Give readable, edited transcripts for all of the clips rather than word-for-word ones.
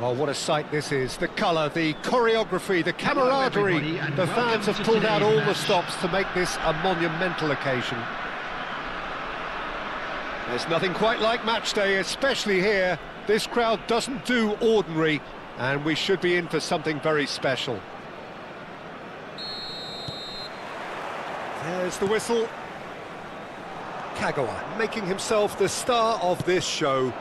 Well, what a sight this is. The colour, the choreography, the camaraderie. The fans have pulled out all the stops to make this a monumental occasion. There's nothing quite like match day, especially here. This crowd doesn't do ordinary, and we should be in for something very special. There's the whistle. Kagawa making himself the star of this show.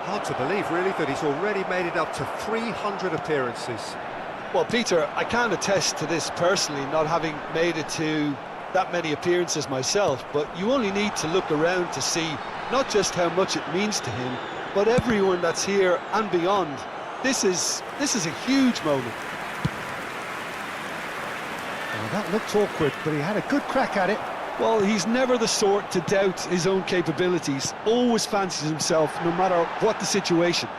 Hard to believe, really, that he's already made it up to 300 appearances. Well, Peter, I can't attest to this personally, not having made it to that many appearances myself, but you only need to look around to see not just how much it means to him, but everyone that's here and beyond. This is a huge moment. Well, that looked awkward, but he had a good crack at it. Well, he's never the sort to doubt his own capabilities, always fancies himself, no matter what the situation.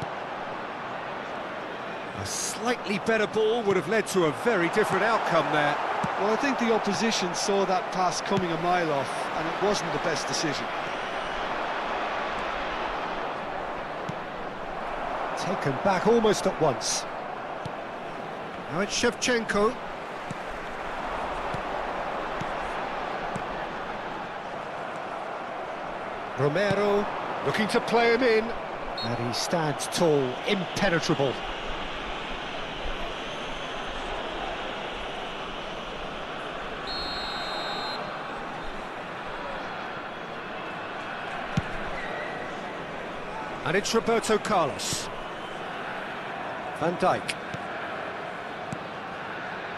A slightly better ball would have led to a very different outcome there. Well, I think the opposition saw that pass coming a mile off, and it wasn't the best decision. Taken back almost at once. Now it's Shevchenko. Romero looking to play him in, and he stands tall, impenetrable. And it's Roberto Carlos. Van Dijk.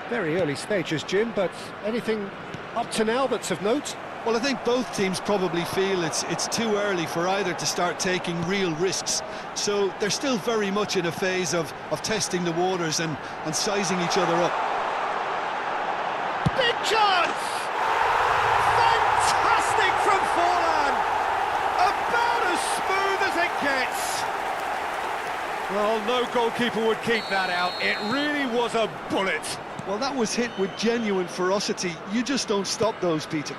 Very early stages, Jim, but anything up to now that's of note? Well, I think both teams probably feel it's too early for either to start taking real risks. So they're still very much in a phase of testing the waters and sizing each other up. Big chance! Fantastic from Forlan! About as smooth as it gets! Well, no goalkeeper would keep that out. It really was a bullet. Well, that was hit with genuine ferocity. You just don't stop those, Peter.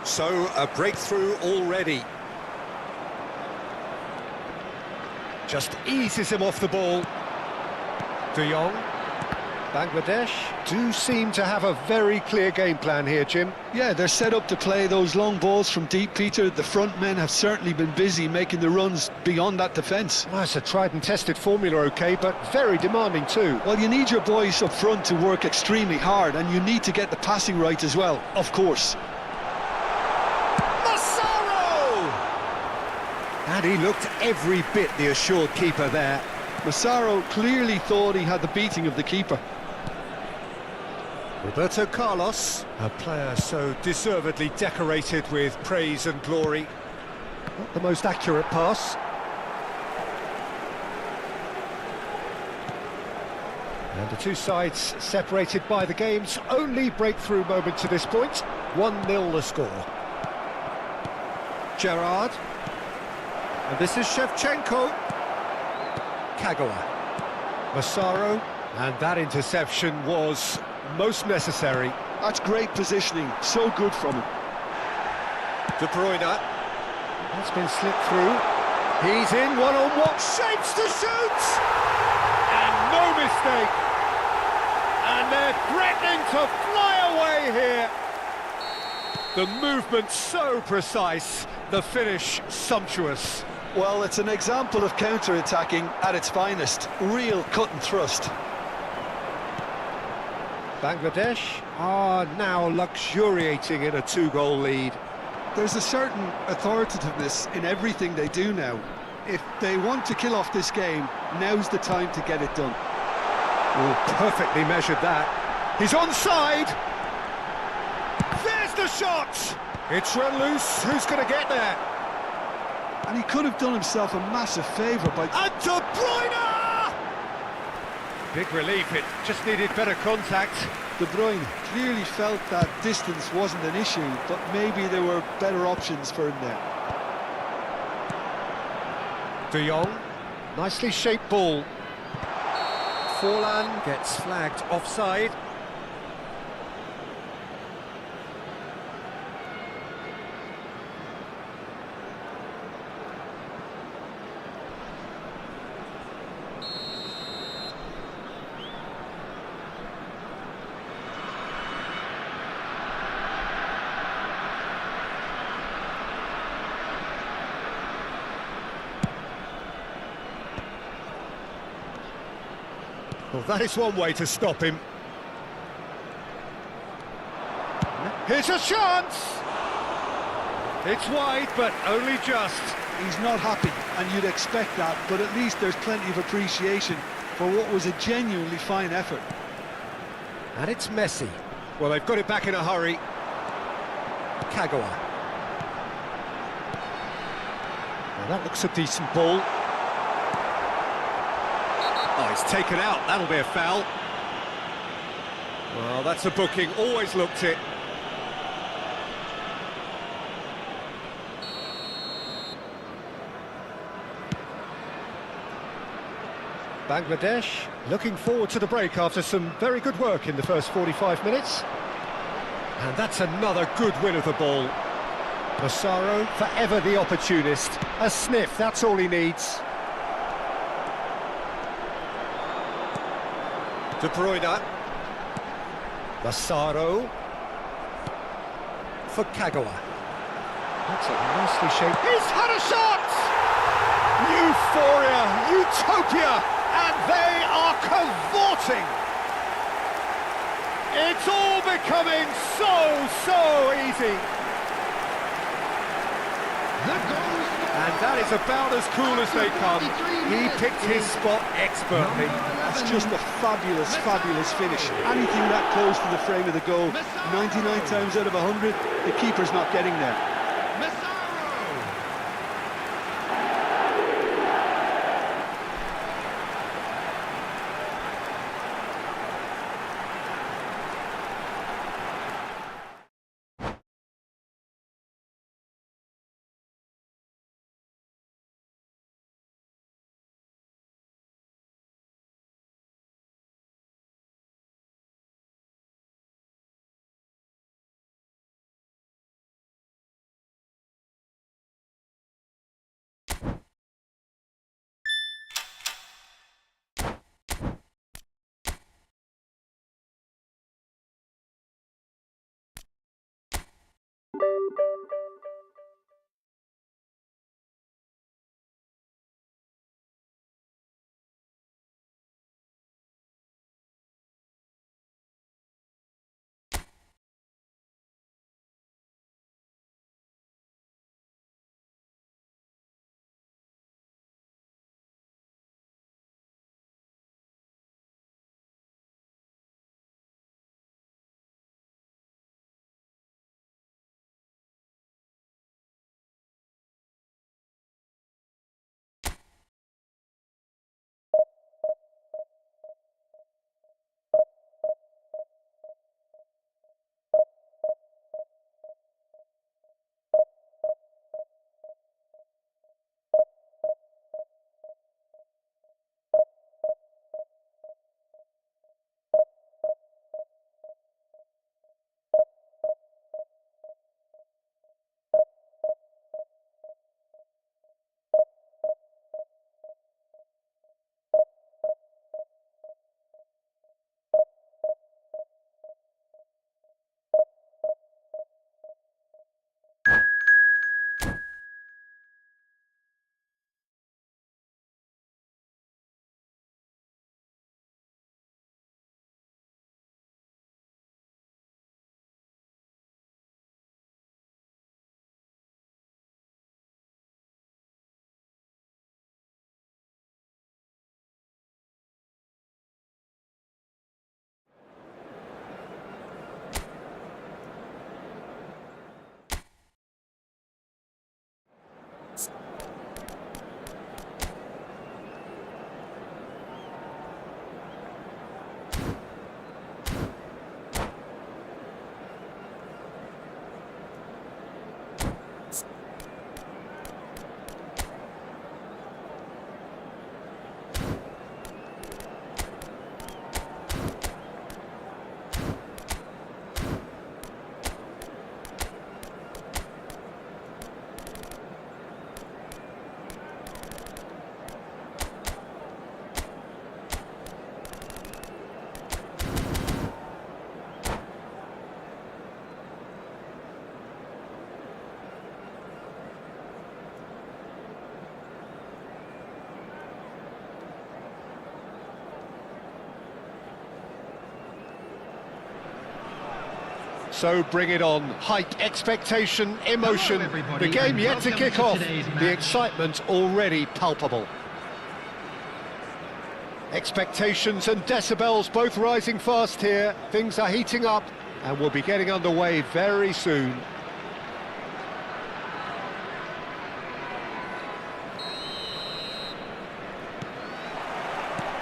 So, a breakthrough already. Just eases him off the ball. De Jong. Bangladesh do seem to have a very clear game plan here, Jim. Yeah, they're set up to play those long balls from deep, Peter. The front men have certainly been busy making the runs beyond that defence. Well, it's a tried and tested formula, OK, but very demanding too. Well, you need your boys up front to work extremely hard, and you need to get the passing right as well, of course. And he looked every bit the assured keeper there. Massaro clearly thought he had the beating of the keeper. Roberto Carlos, a player so deservedly decorated with praise and glory. Not the most accurate pass. And the two sides separated by the game's only breakthrough moment to this point. 1-0 the score. Gerrard. And this is Shevchenko. Kagawa. Massaro. And that interception was most necessary. That's great positioning. So good from him. De Bruyne. That's been slipped through. He's in one-on-one. Shapes to shoot! And no mistake. And they're threatening to fly away here. The movement so precise. The finish sumptuous. Well, it's an example of counter-attacking at its finest. Real cut and thrust. Bangladesh are now luxuriating in a two-goal lead. There's a certain authoritativeness in everything they do now. If they want to kill off this game, now's the time to get it done. Oh, perfectly measured that. He's onside! There's the shot! It's run loose. Who's going to get there? And he could have done himself a massive favour by... And De Bruyne! Big relief, it just needed better contact. De Bruyne clearly felt that distance wasn't an issue, but maybe there were better options for him there. De Jong, nicely shaped ball. Forlan gets flagged offside. Well, that is one way to stop him. Here's a chance! It's wide, but only just. He's not happy, and you'd expect that, but at least there's plenty of appreciation for what was a genuinely fine effort. And it's Messi. Well, they've got it back in a hurry. Kagawa. Well, that looks a decent ball. Oh, it's taken out. That'll be a foul. Well, that's a booking. Always looked it. Bangladesh looking forward to the break after some very good work in the first 45 minutes. And that's another good win of the ball. Massaro, forever the opportunist. A sniff, that's all he needs. De Bruyne. Massaro. For Kagawa. That's a nicely shaped... He's had a shot! Euphoria, utopia! And they are cavorting! It's all becoming so easy! And that is about as cool as they come. He picked his spot expertly. That's just a fabulous finish. Anything that close to the frame of the goal, 99 times out of 100, the keeper's not getting there. So bring it on. Hype, expectation, emotion. The game yet to kick off. The excitement already palpable. Expectations and decibels both rising fast here. Things are heating up and we'll be getting underway very soon.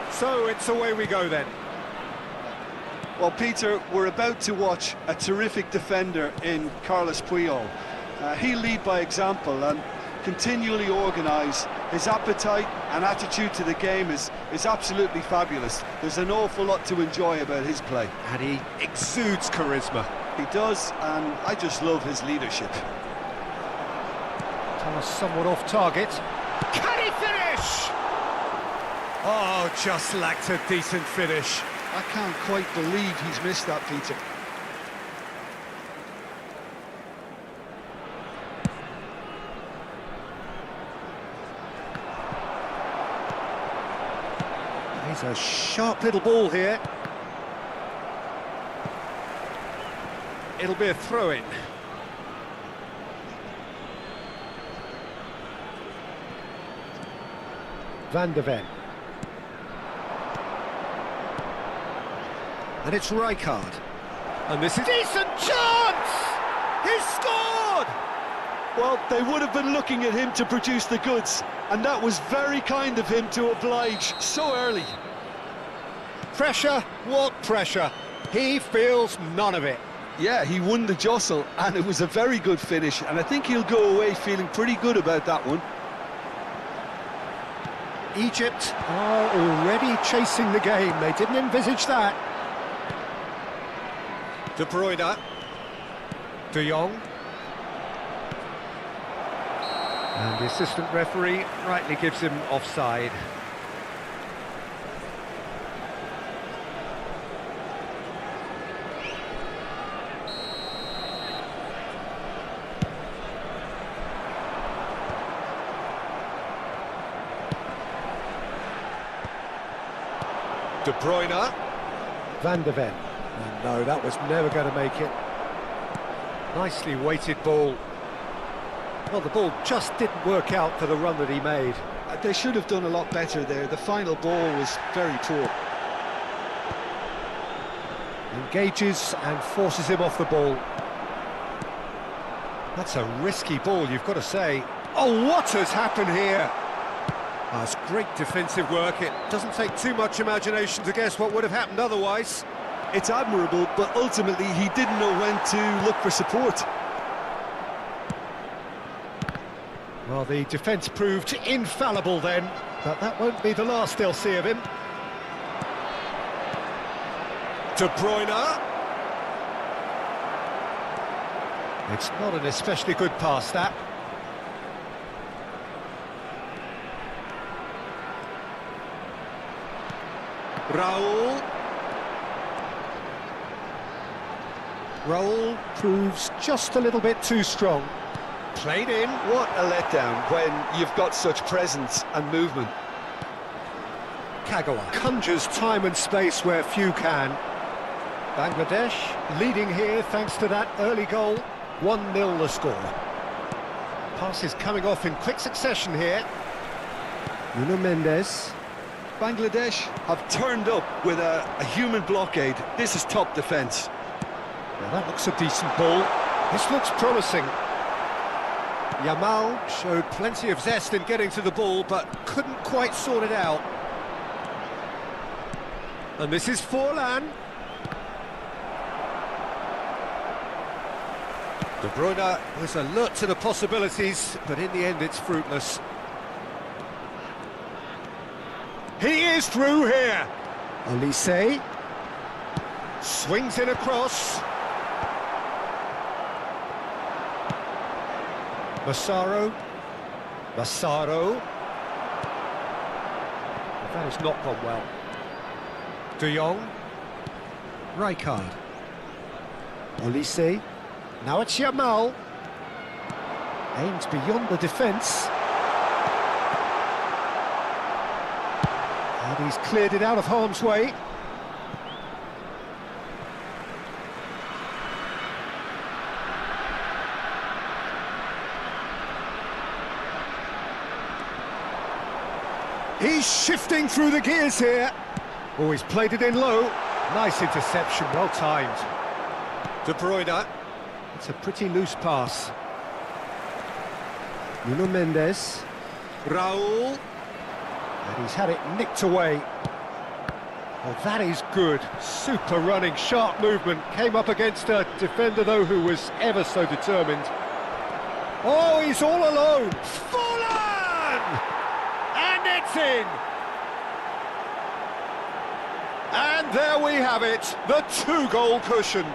So it's away we go then. Well, Peter, we're about to watch a terrific defender in Carlos Puyol. He'll lead by example and continually organise. His appetite and attitude to the game is absolutely fabulous. There's an awful lot to enjoy about his play. And he exudes charisma. He does, and I just love his leadership. Thomas somewhat off target. Can he finish? Oh, just lacked a decent finish. I can't quite believe he's missed that, Peter. He's a sharp little ball here. It'll be a throw-in. Van de Ven. And it's Rijkaard. And this is decent chance! He's scored! Well, they would have been looking at him to produce the goods, and that was very kind of him to oblige so early. Pressure? What pressure? He feels none of it. Yeah, he won the jostle, and it was a very good finish, and I think he'll go away feeling pretty good about that one. Egypt are already chasing the game. They didn't envisage that. De Bruyne. De Jong. And the assistant referee rightly gives him offside. De Bruyne. Van de Ven. And no, that was never going to make it. Nicely weighted ball. Well, the ball just didn't work out for the run that he made. They should have done a lot better there. The final ball was very poor. Engages and forces him off the ball. That's a risky ball, you've got to say. Oh, what has happened here? That's great defensive work. It doesn't take too much imagination to guess what would have happened otherwise. It's admirable, but ultimately he didn't know when to look for support. Well, the defence proved infallible then, but that won't be the last they'll see of him. De Bruyne. It's not an especially good pass, that. Raul. Raul proves just a little bit too strong. Played in. What a letdown when you've got such presence and movement. Kagawa conjures time and space where few can. Bangladesh leading here thanks to that early goal. 1-0 the score. Passes coming off in quick succession here. Nuno Mendes. Bangladesh have turned up with a human blockade. This is top defence. Well, that looks a decent ball. This looks promising. Yamal showed plenty of zest in getting to the ball, but couldn't quite sort it out. And this is Forlan. De Bruyne was alert to the possibilities, but in the end it's fruitless. He is through here. Olise swings in across. Massaro. That has not gone well. De Jong. Rijkaard. Olise. Now it's Yamal. Aims beyond the defence. And he's cleared it out of harm's way. He's shifting through the gears here. Oh, he's played it in low. Nice interception, well timed. De Bruyne. It's a pretty loose pass. Nuno Mendes. Raul. And he's had it nicked away. Well, that is good. Super running, sharp movement. Came up against a defender, though, who was ever so determined. Oh, he's all alone. Fallen! And it's in! And there we have it, the 2-goal cushion.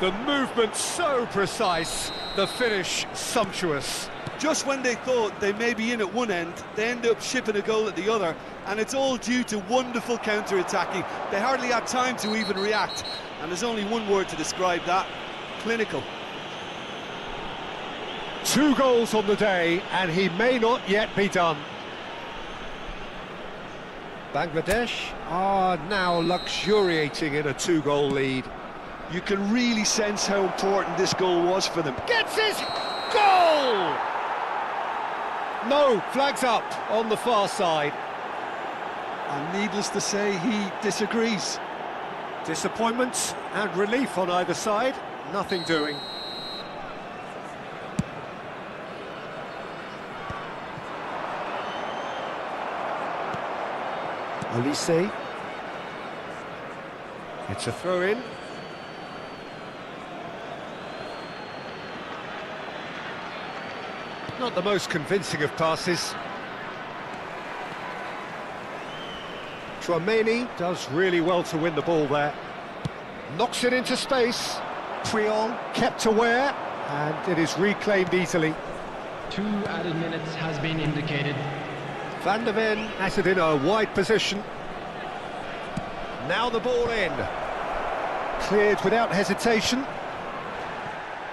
The movement so precise, the finish sumptuous. Just when they thought they may be in at one end, they end up shipping a goal at the other, and it's all due to wonderful counter-attacking. They hardly had time to even react, and there's only one word to describe that: clinical. 2 goals on the day, and he may not yet be done. Bangladesh are now luxuriating in a 2-goal lead. You can really sense how important this goal was for them. Gets his goal! No, flags up on the far side. And needless to say, he disagrees. Disappointment and relief on either side, nothing doing. Olise. It's a throw-in. Not the most convincing of passes. Chouameni does really well to win the ball there. Knocks it into space. Puyol kept aware, and it is reclaimed easily. 2 added minutes has been indicated. Van der Ven has it in a wide position. Now the ball in. Cleared without hesitation.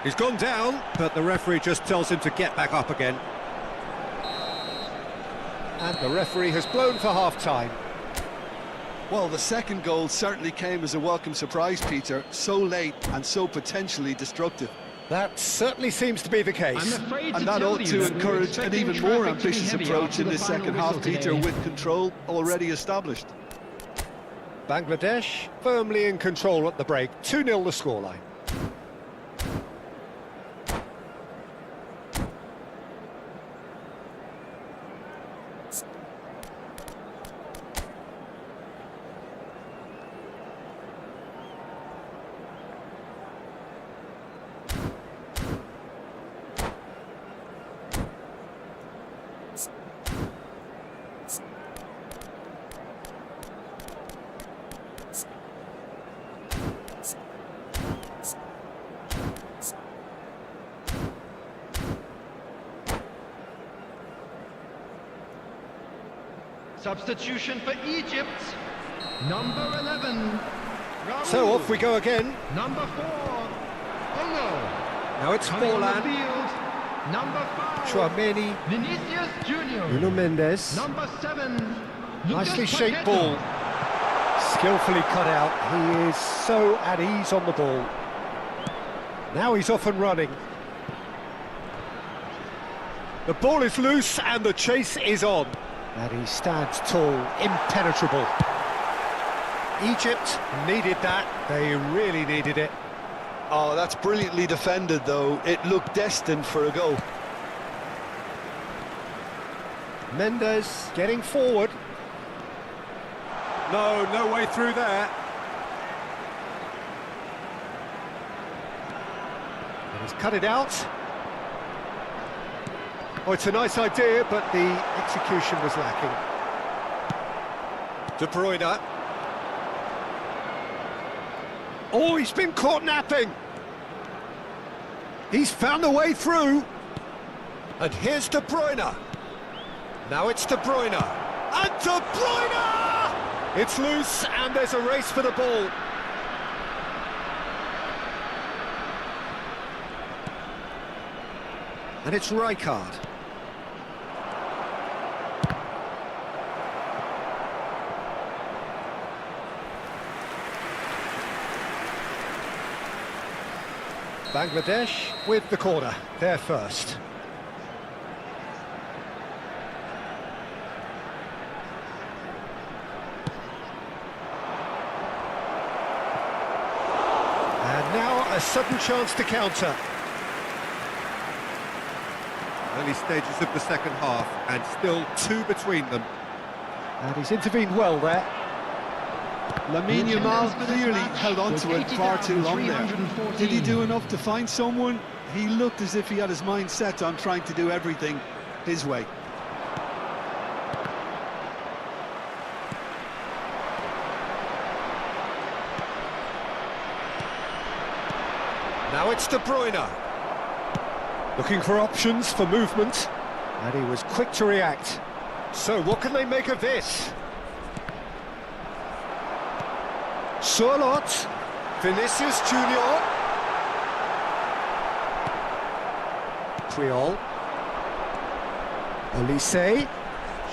He's gone down, but the referee just tells him to get back up again. And the referee has blown for half-time. Well, the second goal certainly came as a welcome surprise, Peter. So late and so potentially destructive. That certainly seems to be the case. And that ought to encourage an even more ambitious approach in this second half, Peter, with control already established. Bangladesh firmly in control at the break. 2-0 the scoreline. Substitution for Egypt, number 11. Raul. So off we go again. Number 4, Olo. Now it's Coming on the Forlan. field, number 5. Chouameni. Vinicius Junior. Nuno Mendes. Number 7. Nicely Lucas shaped Paqueta. ball. Skillfully cut out. He is so at ease on the ball. Now he's off and running. The ball is loose and the chase is on. And he stands tall, impenetrable. Egypt needed that. They really needed it. Oh, that's brilliantly defended, though. It looked destined for a goal. Mendes getting forward. No way through there. And he's cut it out. Oh, it's a nice idea, but the execution was lacking. De Bruyne. Oh, he's been caught napping. He's found a way through. And here's De Bruyne. Now it's De Bruyne. And De Bruyne! It's loose, and there's a race for the ball. And it's Rijkaard. Bangladesh with the corner, they're first. A sudden chance to counter. Early stages of the second half, and still two between them. And he's intervened well there. Lamine Yamal clearly held on to it far too long there. Did he do enough to find someone? He looked as if he had his mind set on trying to do everything his way. Now it's De Bruyne. Looking for options for movement. And he was quick to react. So what can they make of this? Surlot. Vinicius Junior. Triol. Olise.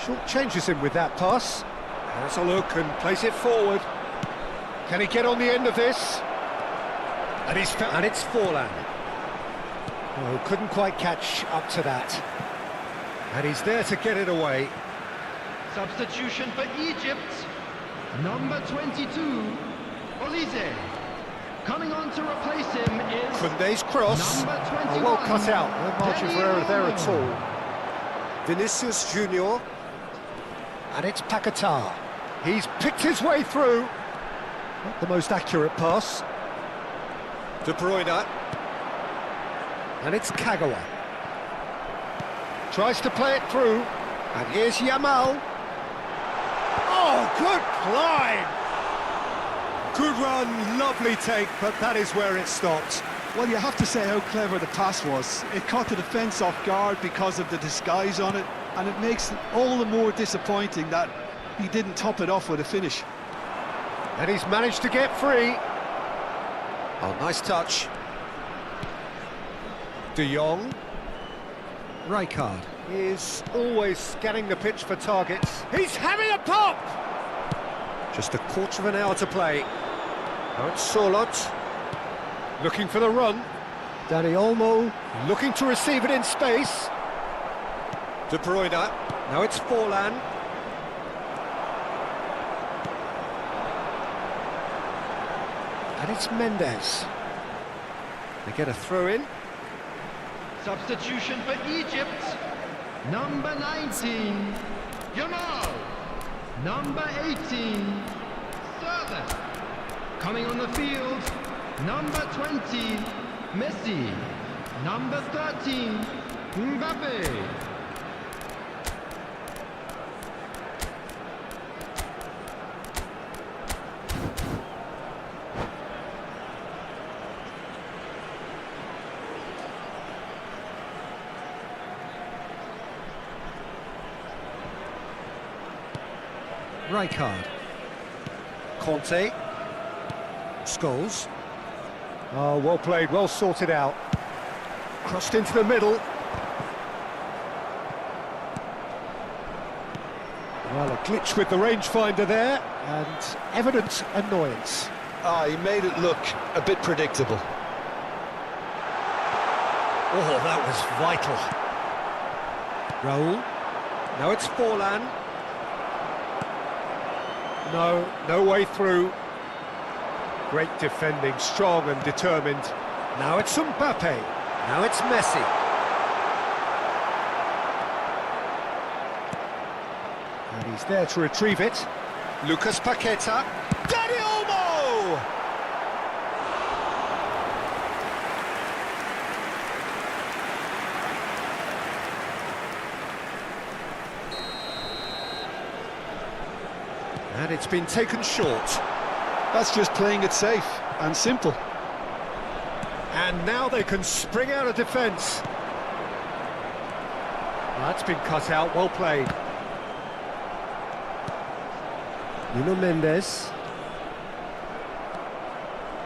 Short changes him with that pass. Has a look and plays it forward. Can he get on the end of this? And it's Forlan. Oh, couldn't quite catch up to that. And he's there to get it away. Substitution for Egypt. Number 22, Olise. Coming on to replace him is Koundé's cross. number 21. Oh, well cut out. No margin for error there at Olmo. all. Vinicius Junior. And it's Paquetá. He's picked his way through. Not the most accurate pass. De Bruyne. And it's Kagawa. Tries to play it through. And here's Yamal. Oh, good climb! Good run, lovely take, but that is where it stopped. Well, you have to say how clever the pass was. It caught the defence off guard because of the disguise on it, and it makes it all the more disappointing that he didn't top it off with a finish. And he's managed to get free. Oh, nice touch. De Jong. Rijkaard is always scanning the pitch for targets. He's having a pop! Just a quarter of an hour to play. Now it's Surlot. Looking for the run. Dani Olmo looking to receive it in space. De Bruyne. Now it's Forlan. And it's Mendes. They get a throw in. Substitution for Egypt. Number 19, Yamal. Number 18, Servette. Coming on the field, number 20, Messi. Number 13, Mbappe. Rijkaard. Conte. Scholes. Oh, well played, well sorted out. Crossed into the middle. Well, a glitch with the rangefinder there, and evident annoyance. He made it look a bit predictable. Oh, that was vital. Raul. Now it's Forlan. No way through. Great defending, strong and determined. Now it's Mbappe. Now it's Messi. And he's there to retrieve it. Lucas Paqueta. Dani Olmo! And it's been taken short. That's just playing it safe and simple. And now they can spring out of defence. That's been cut out, well played. Nuno Mendes.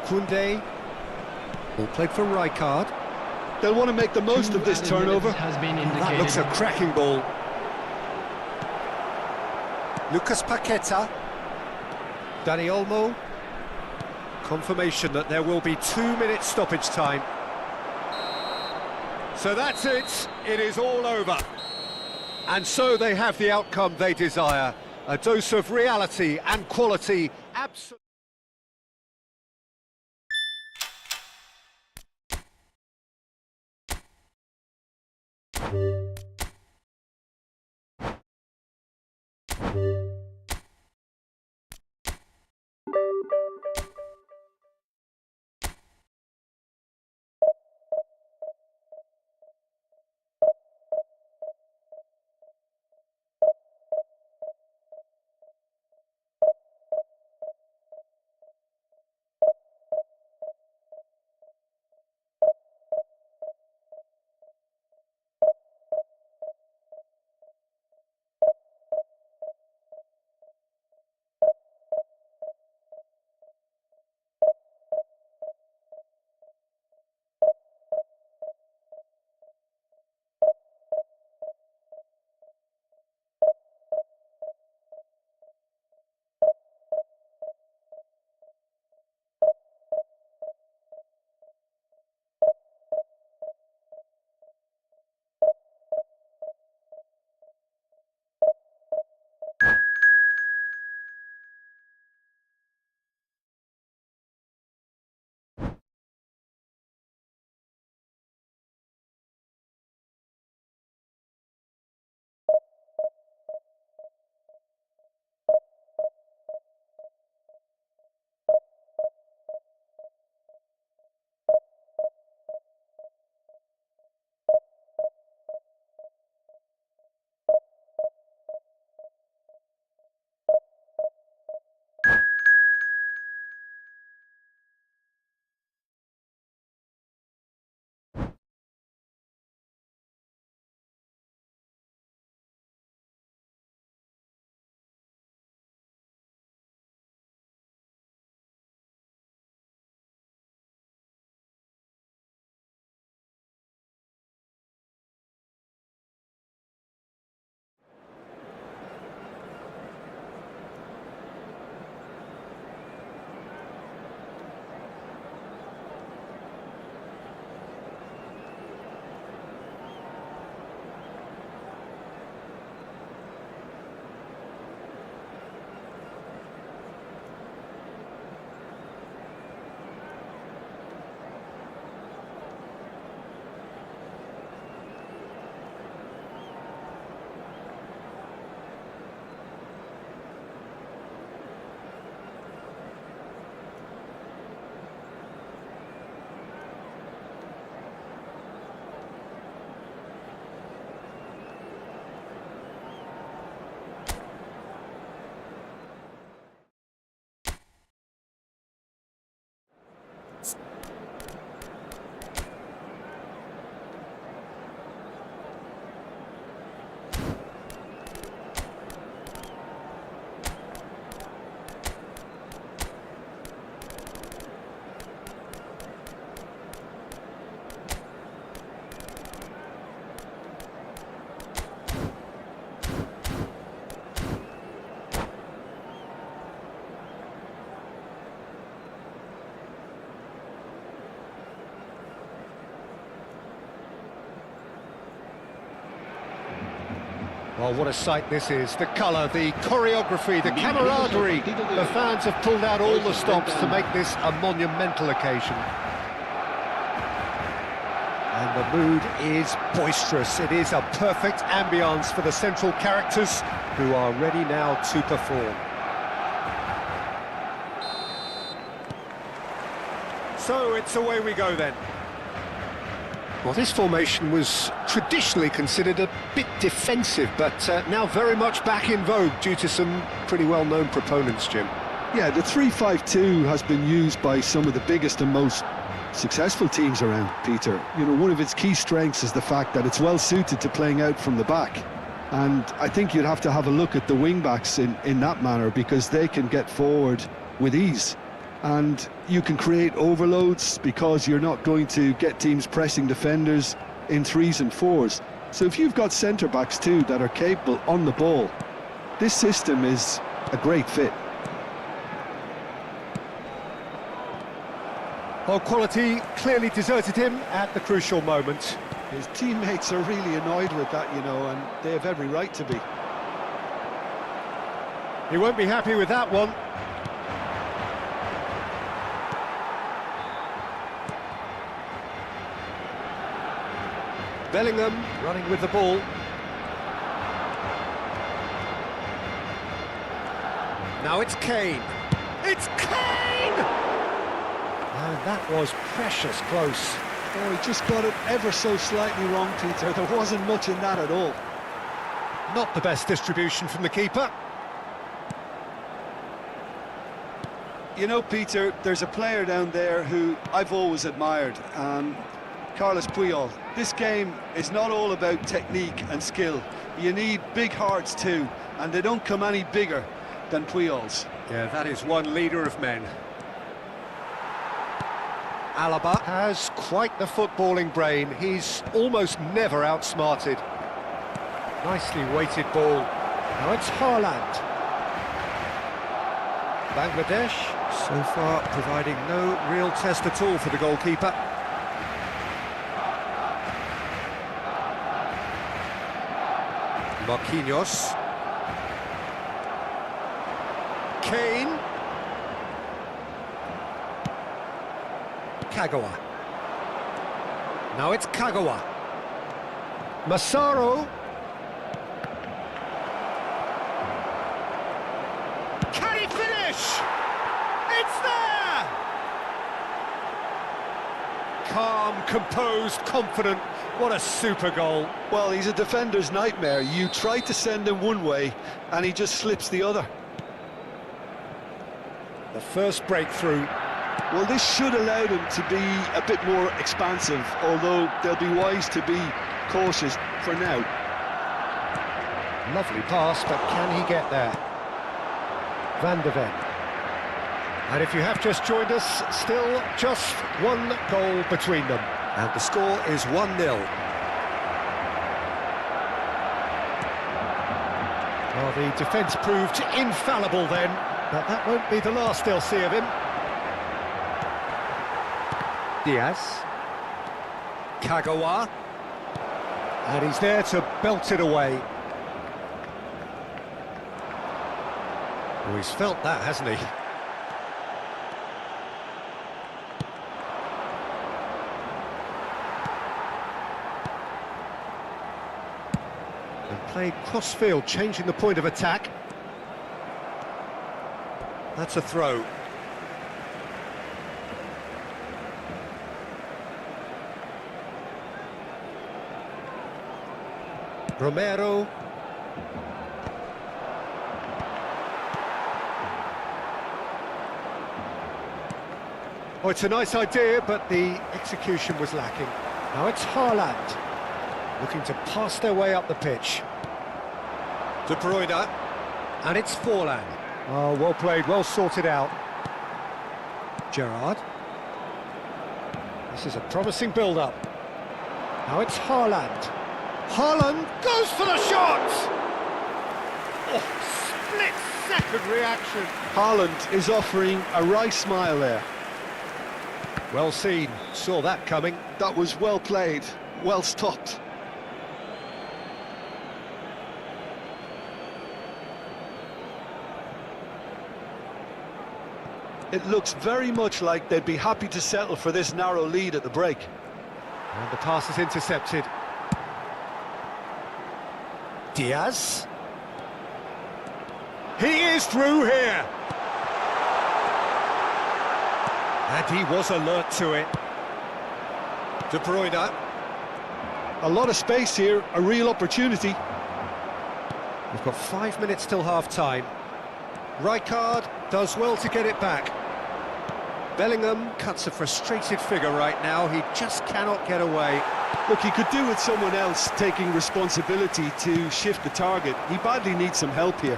Koundé. All played for Rijkaard. They'll want to make the most of this turnover. Has been That indicated. looks a cracking ball. Lucas Paqueta. Dani Olmo. Confirmation that there will be 2 minutes stoppage time. So that's it. It is all over. And so they have the outcome they desire. A dose of reality and quality. Absolutely. Well, what a sight this is. The colour, the choreography, the camaraderie. The fans have pulled out all the stops to make this a monumental occasion. And the mood is boisterous. It is a perfect ambience for the central characters who are ready now to perform. So it's away we go then. Well, this formation was traditionally considered a bit defensive, but now very much back in vogue due to some pretty well-known proponents, Jim. Yeah, the 3-5-2 has been used by some of the biggest and most successful teams around, Peter. You know, one of its key strengths is the fact that it's well suited to playing out from the back. And I think you'd have to have a look at the wing-backs in that manner, because they can get forward with ease. And you can create overloads because you're not going to get teams pressing defenders in 3s and 4s. So if you've got centre-backs too that are capable on the ball, this system is a great fit. Well, quality clearly deserted him at the crucial moment. His teammates are really annoyed with that, you know, and they have every right to be. He won't be happy with that one. Bellingham running with the ball. Now it's Kane. It's Kane! And that was precious close. Oh, he just got it ever so slightly wrong, Peter. There wasn't much in that at all. Not the best distribution from the keeper. You know, Peter, there's a player down there who I've always admired, Carlos Puyol. This game is not all about technique and skill. You need big hearts too, and they don't come any bigger than Puyol's. Yeah, that is one leader of men. Alaba has quite the footballing brain. He's almost never outsmarted. Nicely weighted ball. Now it's Haaland. Bangladesh, so far, providing no real test at all for the goalkeeper. Marquinhos. Kane. Kagawa. Now it's Kagawa. Massaro. Can he finish? It's there! Calm, composed, confident. What a super goal. Well, he's a defender's nightmare. You try to send him one way, and he just slips the other. The first breakthrough. Well, this should allow them to be a bit more expansive, although they'll be wise to be cautious for now. Lovely pass, but can he get there? Van de Ven. And if you have just joined us, still just one goal between them. And the score is 1-0. Well, the defence proved infallible then, but that won't be the last they'll see of him. Diaz. Kagawa. And he's there to belt it away. Oh, he's felt that, hasn't he? And played cross-field, changing the point of attack. That's a throw. Romero. Oh, it's a nice idea, but the execution was lacking. Now it's Haaland, looking to pass their way up the pitch. De Bruyne, and it's Forlan. Oh, well played, well sorted out. Gerrard. This is a promising build-up. Now it's Haaland. Haaland goes for the shot! Oh, split-second reaction. Haaland is offering a wry smile there. Well seen, saw that coming. That was well played, well stopped. It looks very much like they'd be happy to settle for this narrow lead at the break. And the pass is intercepted. Diaz. He is through here. And he was alert to it. De Bruyne. A lot of space here, a real opportunity. We've got 5 minutes till half-time. Rijkaard does well to get it back. Bellingham cuts a frustrated figure right now. He just cannot get away. Look, he could do with someone else taking responsibility to shift the target. He badly needs some help here.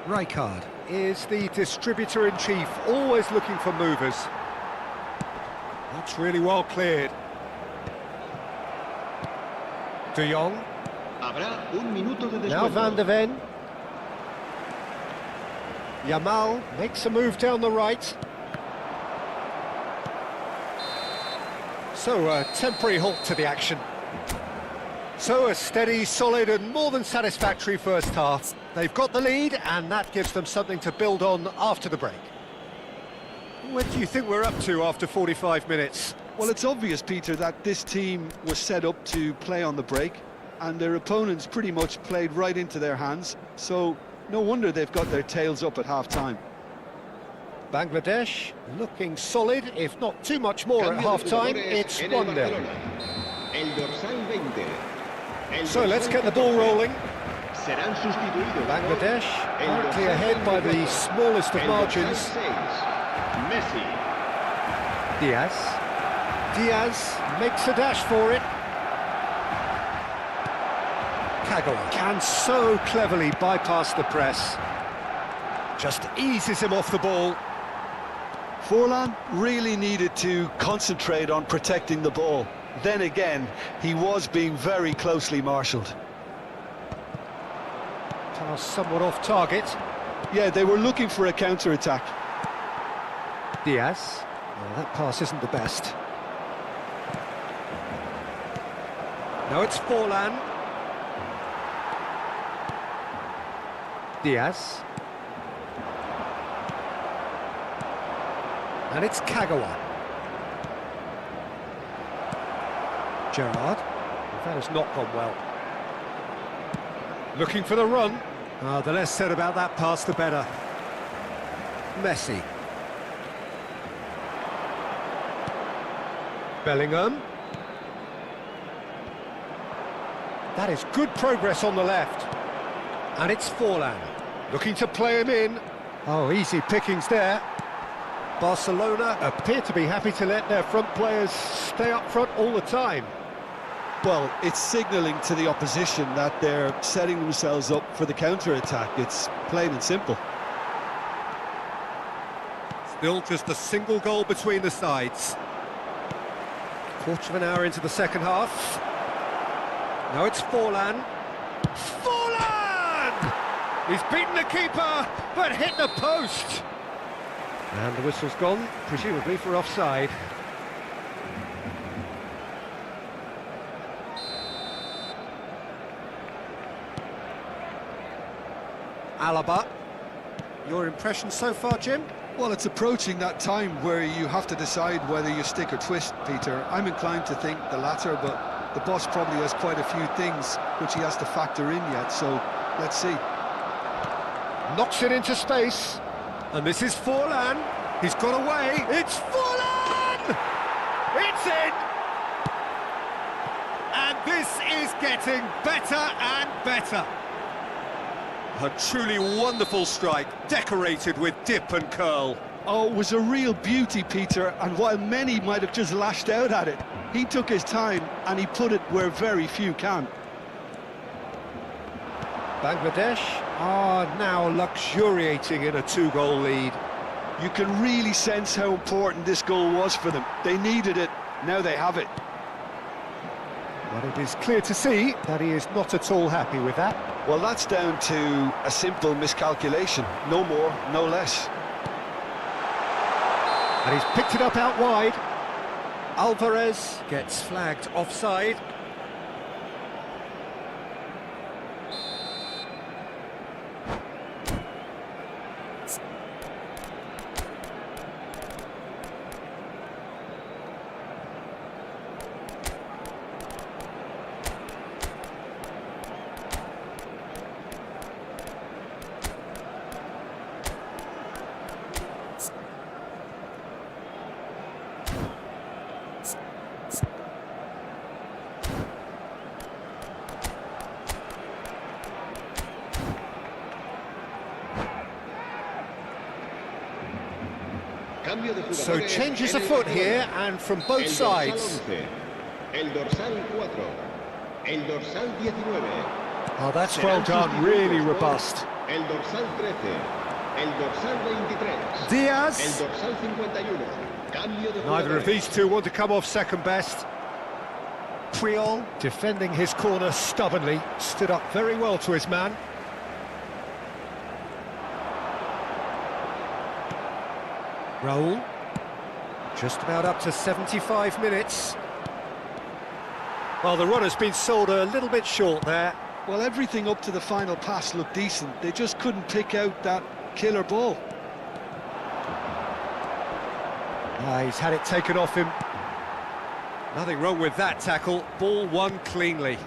Rijkaard is the distributor-in-chief, always looking for movers. That's really well cleared. De Jong. Now Van de Ven. Yamal makes a move down the right. So a temporary halt to the action. So a steady, solid and more than satisfactory first half. They've got the lead and that gives them something to build on after the break. Where do you think we're up to after 45 minutes? Well, it's obvious, Peter, that this team was set up to play on the break, and their opponents pretty much played right into their hands, so no wonder they've got their tails up at half-time. Bangladesh looking solid, if not too much more at half-time. It's 1-0. So let's get the ball rolling. Bangladesh currently ahead by the smallest of margins. Diaz makes a dash for it. Kagawa can so cleverly bypass the press. Just eases him off the ball. Forlan really needed to concentrate on protecting the ball. Then again, he was being very closely marshalled. Pass somewhat off target. Yeah, they were looking for a counter-attack. Diaz. Well, that pass isn't the best. No, it's Forlan. Diaz. And it's Kagawa. Gerrard. That has not gone well. Looking for the run. The less said about that pass, the better. Messi. Bellingham. That is good progress on the left. And it's Forlan. Looking to play him in. Oh, easy pickings there. Barcelona appear to be happy to let their front players stay up front all the time. Well, it's signalling to the opposition that they're setting themselves up for the counter-attack. It's plain and simple. Still just a single goal between the sides. Quarter of an hour into the second half. Now it's Forlan. Forlan! He's beaten the keeper, but hit the post. And the whistle's gone, presumably for offside. Alaba. Your impression so far, Jim? Well, it's approaching that time where you have to decide whether you stick or twist, Peter. I'm inclined to think the latter, but the boss probably has quite a few things which he has to factor in yet, so let's see. Knocks it into space. And this is Forlan. He's got away. It's Forlan! It's in! And this is getting better and better. A truly wonderful strike, decorated with dip and curl. Oh, it was a real beauty, Peter, and while many might have just lashed out at it, he took his time and he put it where very few can. Bangladesh are now luxuriating in a two-goal lead. You can really sense how important this goal was for them. They needed it, now they have it. But it is clear to see that he is not at all happy with that. Well, that's down to a simple miscalculation. No more, no less. And he's picked it up out wide. Alvarez gets flagged offside. So changes afoot here, and from both sides. Oh, that's well done, really robust. Diaz. Neither of these two want to come off second best. Puyol, defending his corner stubbornly, stood up very well to his man. Raul, just about up to 75 minutes. Well, the run has been sold a little bit short there. Well, everything up to the final pass looked decent. They just couldn't pick out that killer ball. He's had it taken off him. Nothing wrong with that tackle, ball won cleanly.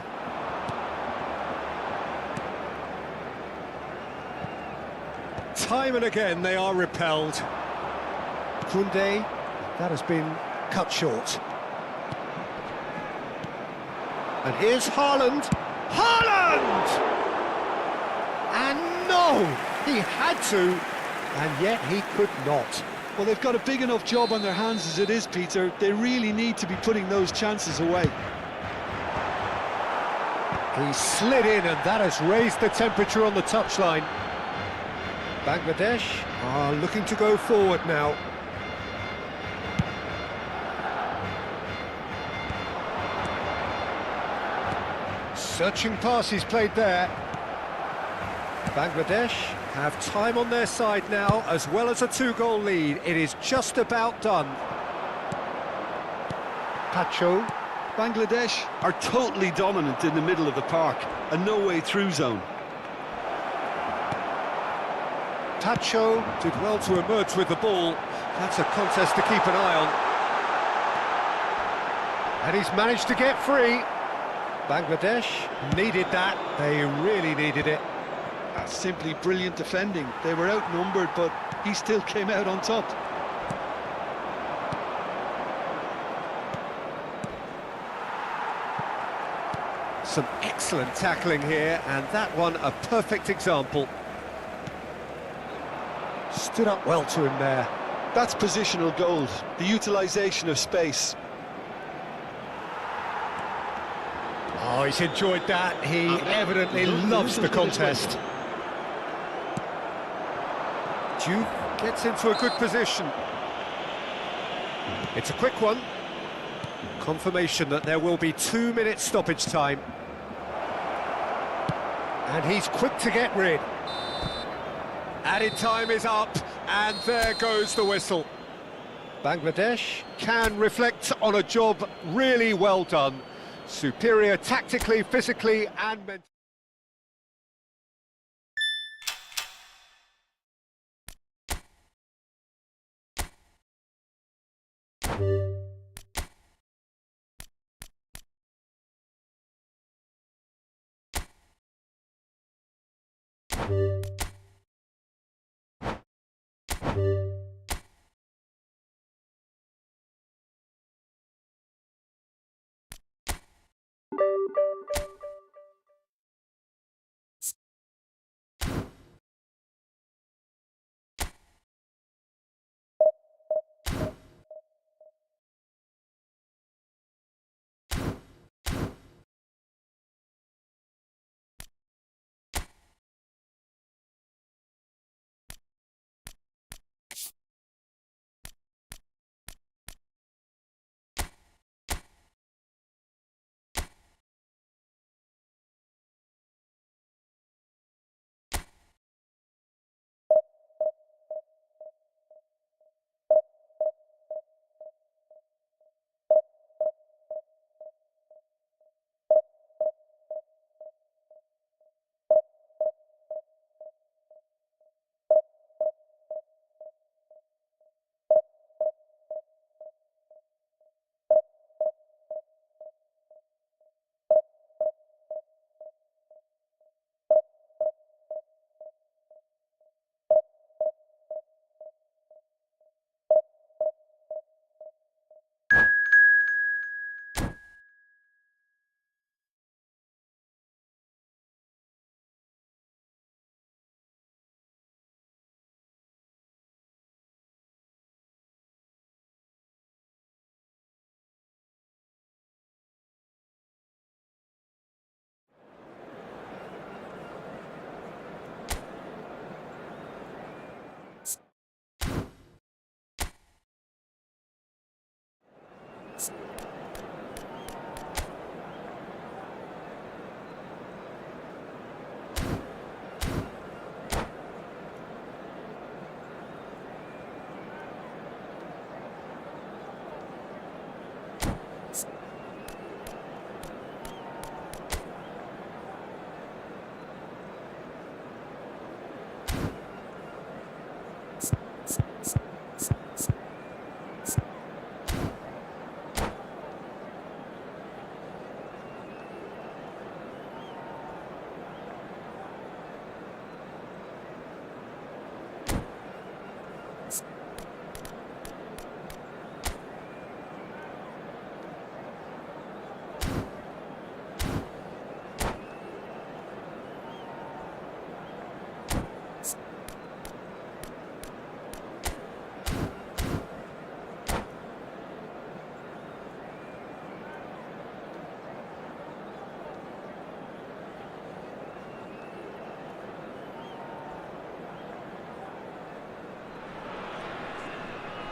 Time and again they are repelled. Koundé, that has been cut short. And here's Haaland. Haaland! And no! He had to, and yet he could not. Well, they've got a big enough job on their hands as it is, Peter. They really need to be putting those chances away. He slid in, and that has raised the temperature on the touchline. Bangladesh are looking to go forward now. Searching passes played there. Bangladesh have time on their side now, as well as a two-goal lead. It is just about done. Pacho. Bangladesh are totally dominant in the middle of the park, a no-way-through zone. Pacho did well to emerge with the ball. That's a contest to keep an eye on. And he's managed to get free. Bangladesh needed that. They really needed it. That's simply brilliant defending. They were outnumbered, but he still came out on top. Some excellent tackling here, and that one a perfect example. Stood up well to him there. That's positional gold, the utilisation of space. Oh, he's enjoyed that. He evidently loves the contest. Duke gets into a good position. It's a quick one. Confirmation that there will be 2 minutes stoppage time. And he's quick to get rid. Added time is up, and there goes the whistle. Bangladesh can reflect on a job really well done. Superior tactically, physically and mentally.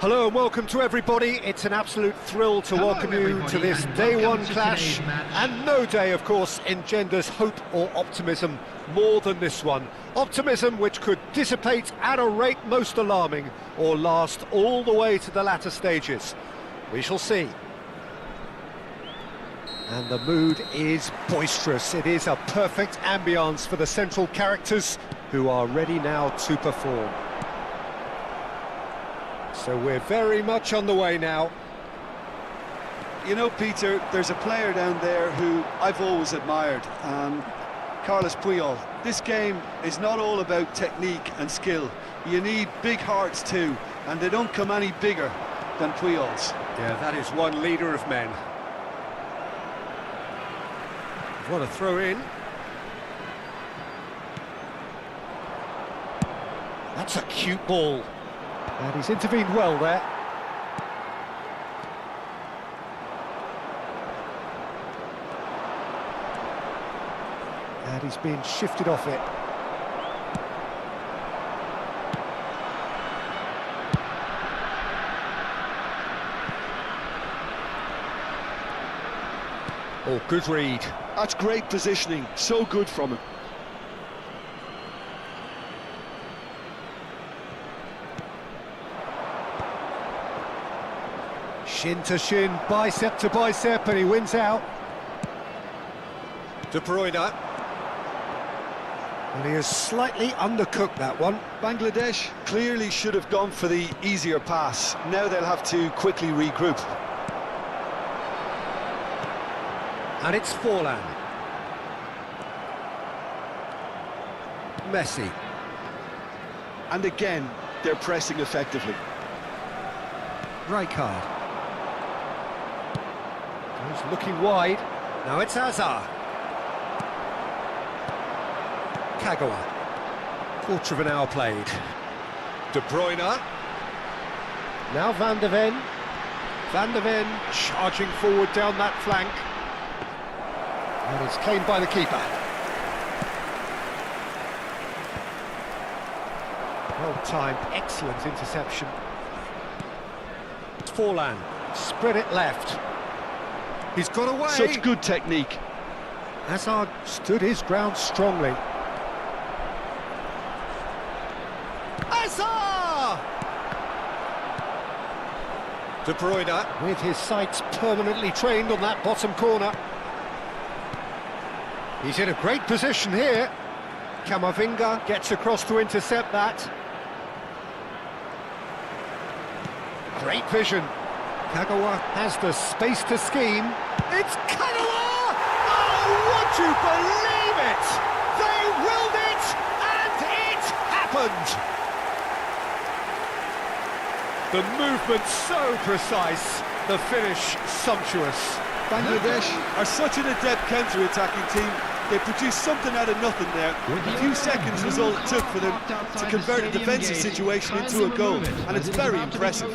Hello and welcome to everybody. It's an absolute thrill to Hello, welcome you to everybody, this and day welcome one to clash. today's match. And no day, of course, engenders hope or optimism more than this one. Optimism which could dissipate at a rate most alarming or last all the way to the latter stages. We shall see. And the mood is boisterous. It is a perfect ambience for the central characters who are ready now to perform. So we're very much on the way now. You know, Peter, there's a player down there who I've always admired, Carlos Puyol. This game is not all about technique and skill. You need big hearts too, and they don't come any bigger than Puyol's. Yeah, that is one leader of men. What a throw in. That's a cute ball. And he's intervened well there. And he's been shifted off it. Oh, good read. That's great positioning, so good from him. Shin to shin, bicep to bicep, and he wins out. De Bruyne. And he has slightly undercooked that one. Bangladesh clearly should have gone for the easier pass. Now they'll have to quickly regroup. And it's Forlan. Messi. And again, they're pressing effectively. Rijkaard. He's looking wide. Now it's Hazard. Kagawa. Quarter of an hour played. De Bruyne. Now Van de Ven. Van de Ven charging forward down that flank. And it's claimed by the keeper. Well timed, excellent interception. It's Forlan. Spread it left. He's got away. Such good technique. Hazard stood his ground strongly. Hazard! De Bruyne, with his sights permanently trained on that bottom corner. He's in a great position here. Camavinga gets across to intercept that. Great vision. Kagawa has the space to scheme. It's Kagawa! Oh, would you believe it? They willed it, and it happened! The movement so precise, the finish sumptuous. Bangladesh are such an adept counter-attacking team. They produced something out of nothing there. A few seconds was all it took for them to convert a defensive situation into a goal, and it's very impressive.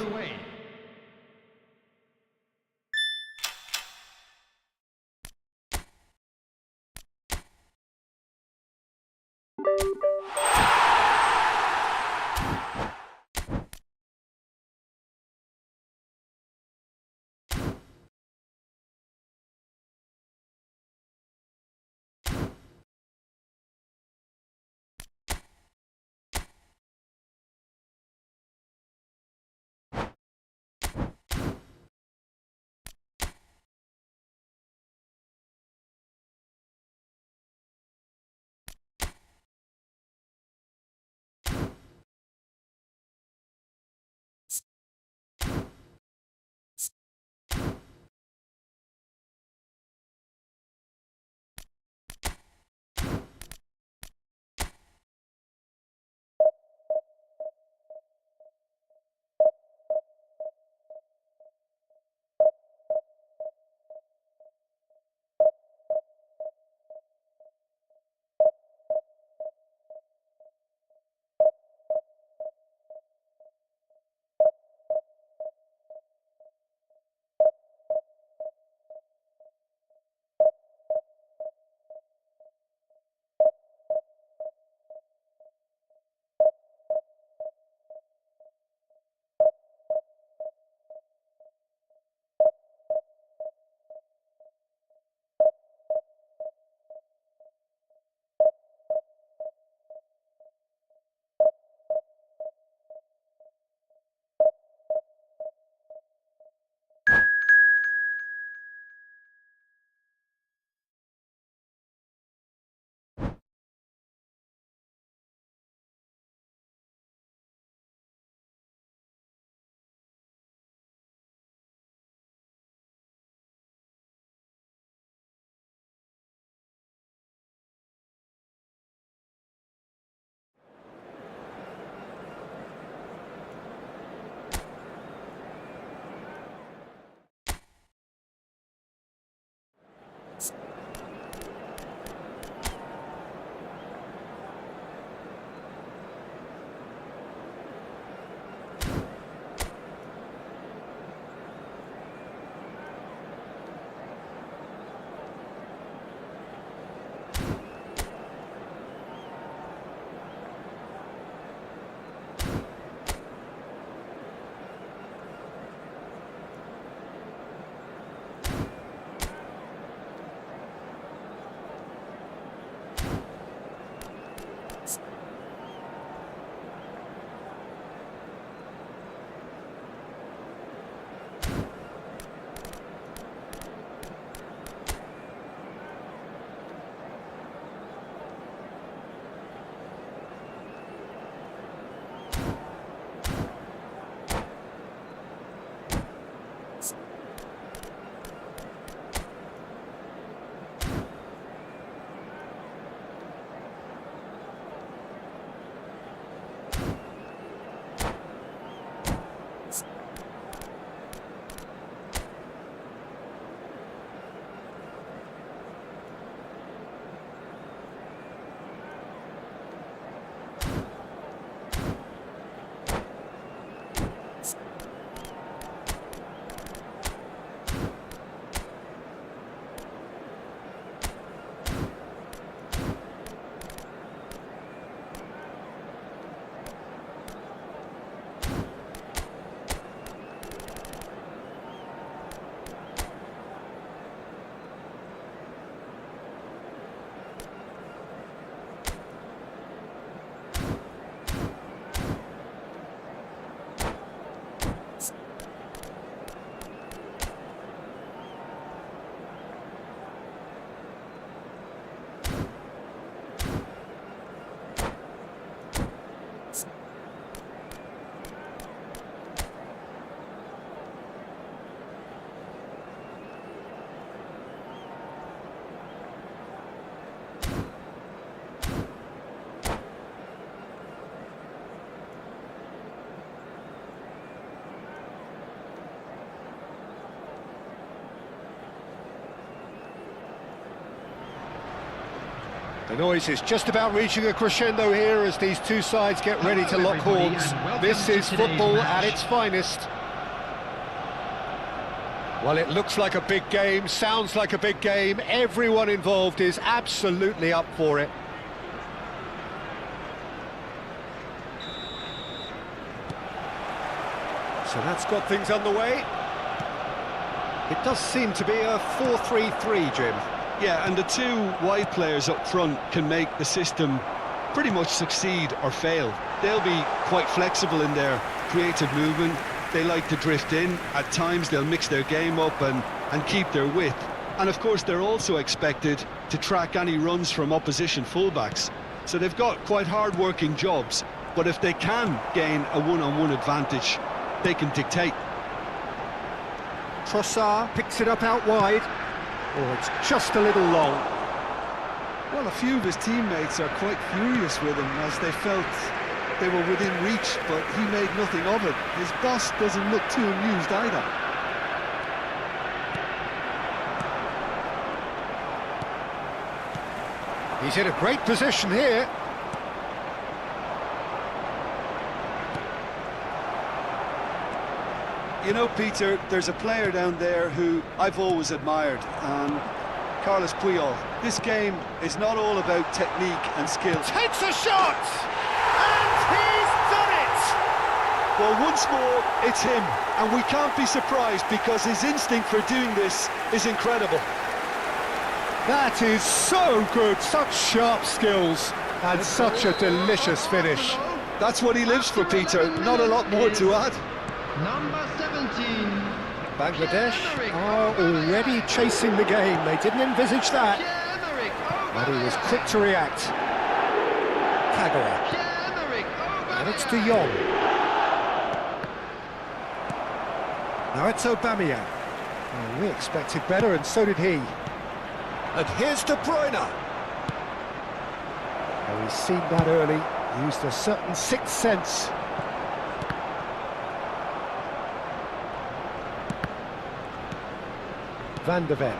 The noise is just about reaching a crescendo here as these two sides get ready to lock horns. This is football at its finest. Well, it looks like a big game, sounds like a big game. Everyone involved is absolutely up for it. So that's got things underway. It does seem to be a 4-3-3, Jim. Yeah, and the two wide players up front can make the system pretty much succeed or fail. They'll be quite flexible in their creative movement. They like to drift in. At times they'll mix their game up and keep their width. And of course they're also expected to track any runs from opposition fullbacks. So they've got quite hard-working jobs, but if they can gain a one-on-one advantage, they can dictate. Trossard picks it up out wide. Oh, it's just a little long. Well, a few of his teammates are quite furious with him as they felt they were within reach, but he made nothing of it. His boss doesn't look too amused either. He's in a great position here. You know, Peter, there's a player down there who I've always admired, Carlos Puyol. This game is not all about technique and skill. Takes a shot! And he's done it! Well, once more, it's him, and we can't be surprised because his instinct for doing this is incredible. That is so good, such sharp skills, and such a delicious finish. That's what he lives for, Peter, not a lot more to add. Number 17. Bangladesh are already chasing the game. They didn't envisage that. But he was quick to react. Kagawa. And it's De Jong. Now it's Aubameyang. Oh, we expected better, and so did he. And here's De Bruyne. Oh, he's seen that early. Used a certain sixth sense. Van de Ven.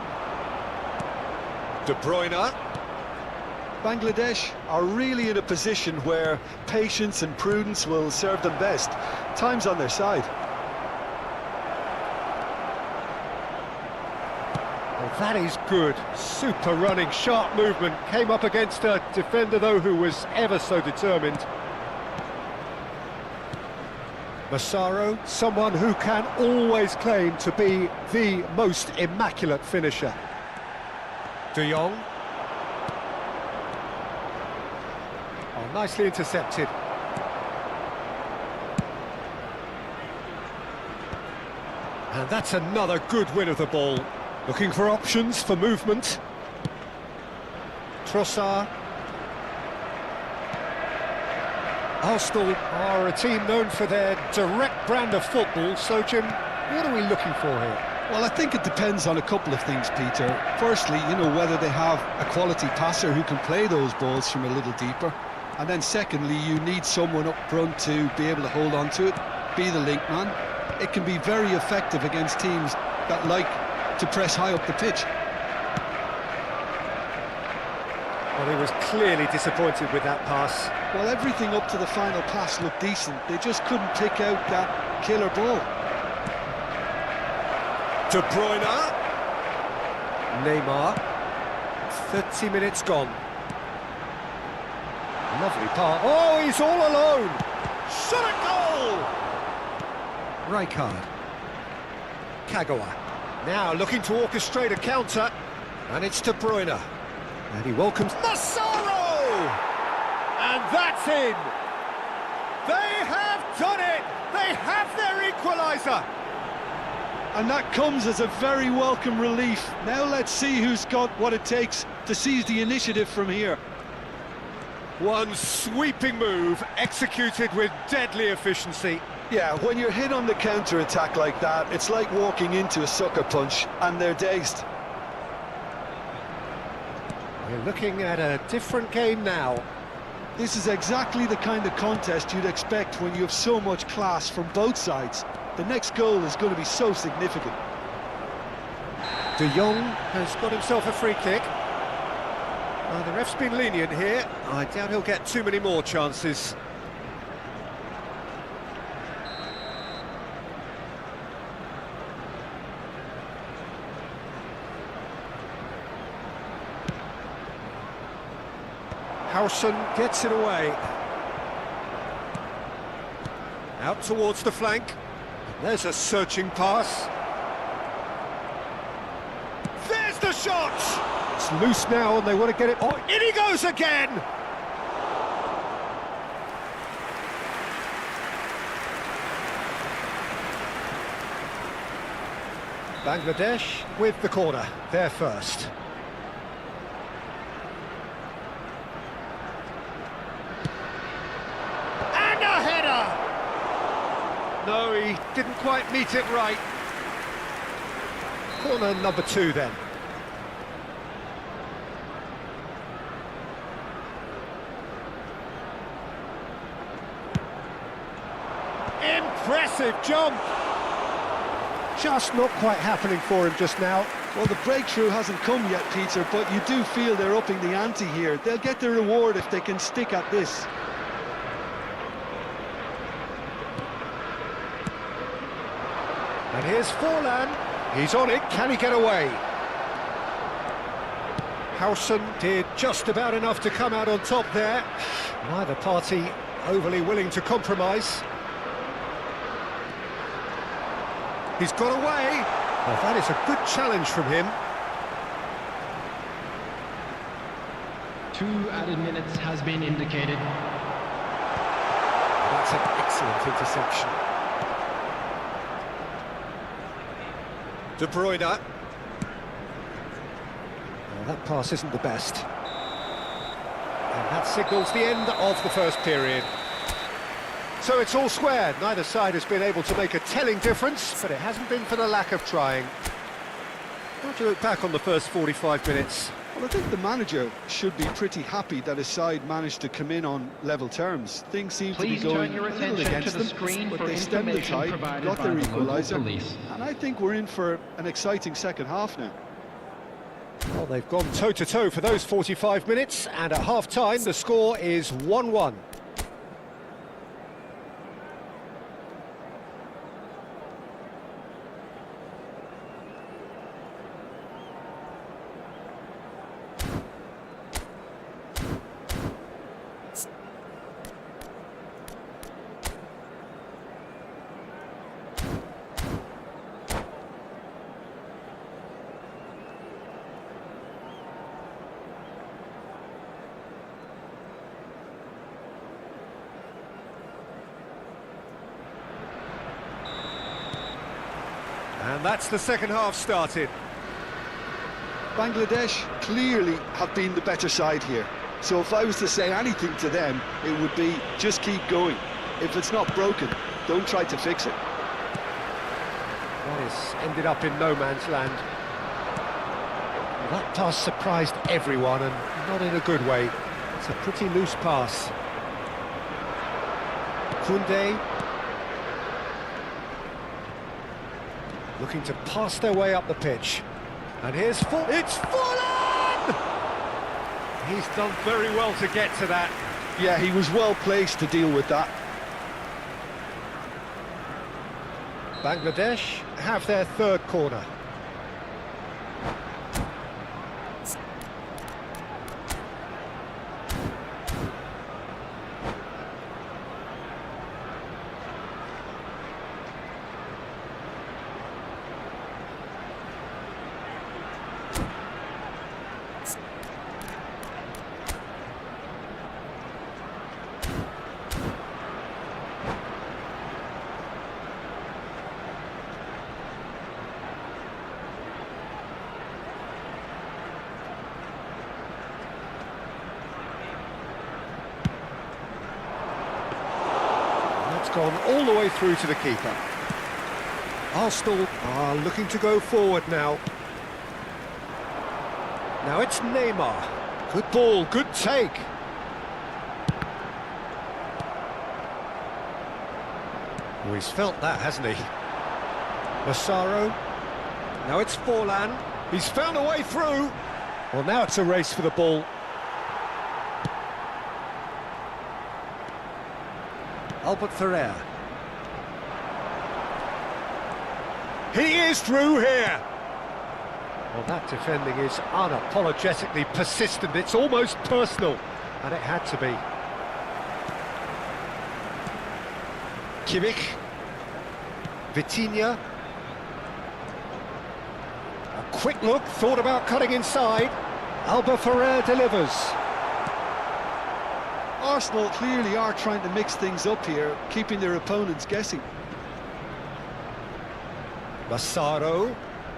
De Bruyne. Bangladesh are really in a position where patience and prudence will serve them best. Time's on their side. Well, that is good. Super running, sharp movement. Came up against a defender, though, who was ever so determined. Massaro, someone who can always claim to be the most immaculate finisher. De Jong. Oh, nicely intercepted. And that's another good win of the ball. Looking for options for movement. Trossard. Arsenal are a team known for their direct brand of football, so Jim, what are we looking for here? Well, I think it depends on a couple of things, Peter. Firstly, you know, whether they have a quality passer who can play those balls from a little deeper. And then secondly, you need someone up front to be able to hold on to it, be the link man. It can be very effective against teams that like to press high up the pitch. Well, he was clearly disappointed with that pass. Well, everything up to the final pass looked decent. They just couldn't pick out that killer ball. De Bruyne. Neymar. 30 minutes gone. Lovely pass. Oh, he's all alone. Shot a goal! Rijkaard. Kagawa. Now looking to orchestrate a counter. And it's De Bruyne. And he welcomes Massaro! And that's in! They have done it! They have their equaliser! And that comes as a very welcome relief. Now let's see who's got what it takes to seize the initiative from here. One sweeping move, executed with deadly efficiency. Yeah, when you're hit on the counter-attack like that, it's like walking into a sucker punch, and they're dazed. We're looking at a different game now. This is exactly the kind of contest you'd expect when you have so much class from both sides. The next goal is going to be so significant. De Jong has got himself a free kick. The ref's been lenient here. I doubt he'll get too many more chances. Howson gets it away. Out towards the flank. There's a searching pass. There's the shot! It's loose now and they want to get it... Oh, in he goes again! Bangladesh with the corner. They're first. And a header! No, he didn't quite meet it right. Corner number 2 then. Impressive jump! Just not quite happening for him just now. Well, the breakthrough hasn't come yet, Peter, but you do feel they're upping the ante here. They'll get their reward if they can stick at this. And here's Forlan. He's on it. Can he get away? Howson did just about enough to come out on top there. Neither party overly willing to compromise. He's got away. Well, that is a good challenge from him. 2 added minutes has been indicated. That's an excellent interception. De Bruyne. Well, that pass isn't the best. And that signals the end of the first period. So it's all square. Neither side has been able to make a telling difference, but it hasn't been for the lack of trying. How do you look back on the first 45 minutes? Well, I think the manager should be pretty happy that his side managed to come in on level terms. Things seem to be Please turn going your a little attention against to the them, screen but for they stemmed the information tide, provided got by their the local equaliser, police. and I think we're in for an exciting second half now. Well, they've gone toe-to-toe for those 45 minutes, and at half-time the score is 1-1. And that's the second half started. Bangladesh clearly have been the better side here. So if I was to say anything to them, it would be just keep going. If it's not broken, don't try to fix it. That has ended up in no man's land. Well, that pass surprised everyone, and not in a good way. It's a pretty loose pass. Koundé. Looking to pass their way up the pitch. And here's it's Forlan! He's done very well to get to that. Yeah, he was well placed to deal with that. Bangladesh have their third corner. Gone all the way through to the keeper. Arsenal are looking to go forward now. Now it's Neymar. Good ball, good take. Oh, he's felt that, hasn't he? Massaro. Now it's Forlan. He's found a way through. Well, now it's a race for the ball. Albert Ferrer. He is through here. Well, that defending is unapologetically persistent. It's almost personal, and it had to be. Kimmich. Vitinha. A quick look, thought about cutting inside. Albert Ferrer delivers. Arsenal clearly are trying to mix things up here, keeping their opponents guessing. Massaro,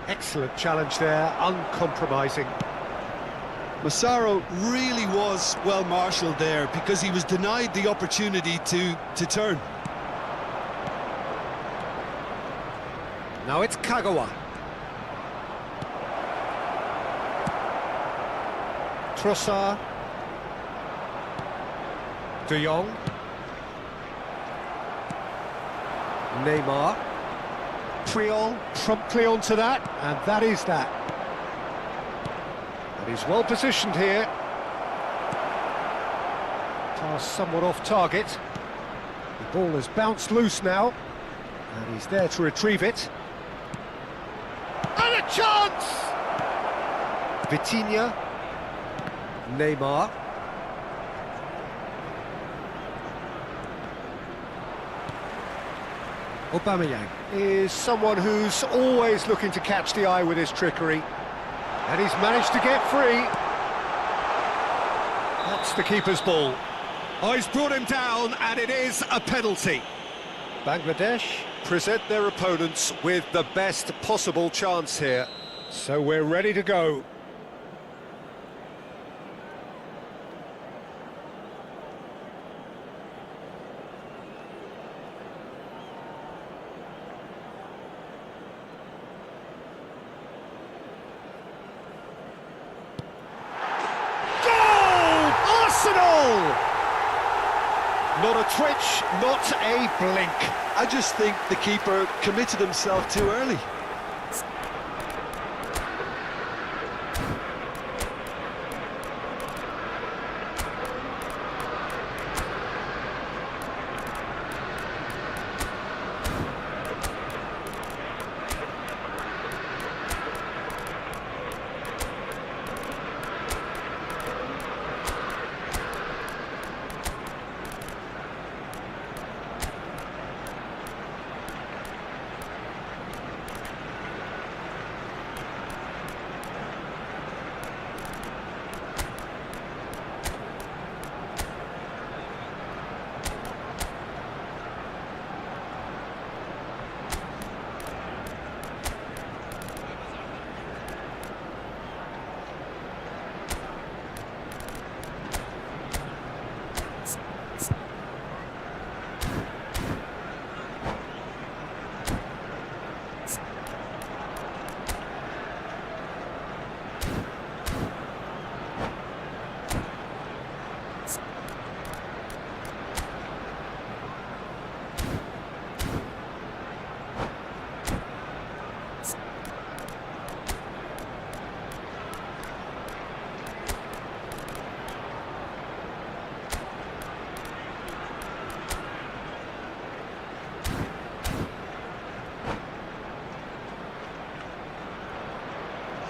excellent challenge there, uncompromising. Massaro really was well marshalled there because he was denied the opportunity to turn. Now it's Kagawa. Trossard. De Jong. Neymar. Puyol promptly onto that, and that is that. And he's well positioned here. Pass somewhat off target. The ball has bounced loose now, and he's there to retrieve it. And a chance! Vitinha. Neymar. Aubameyang is someone who's always looking to catch the eye with his trickery. And he's managed to get free. That's the keeper's ball. Oh, he's brought him down, and it is a penalty. Bangladesh present their opponents with the best possible chance here. So we're ready to go. Not a twitch, not a blink. I just think the keeper committed himself too early.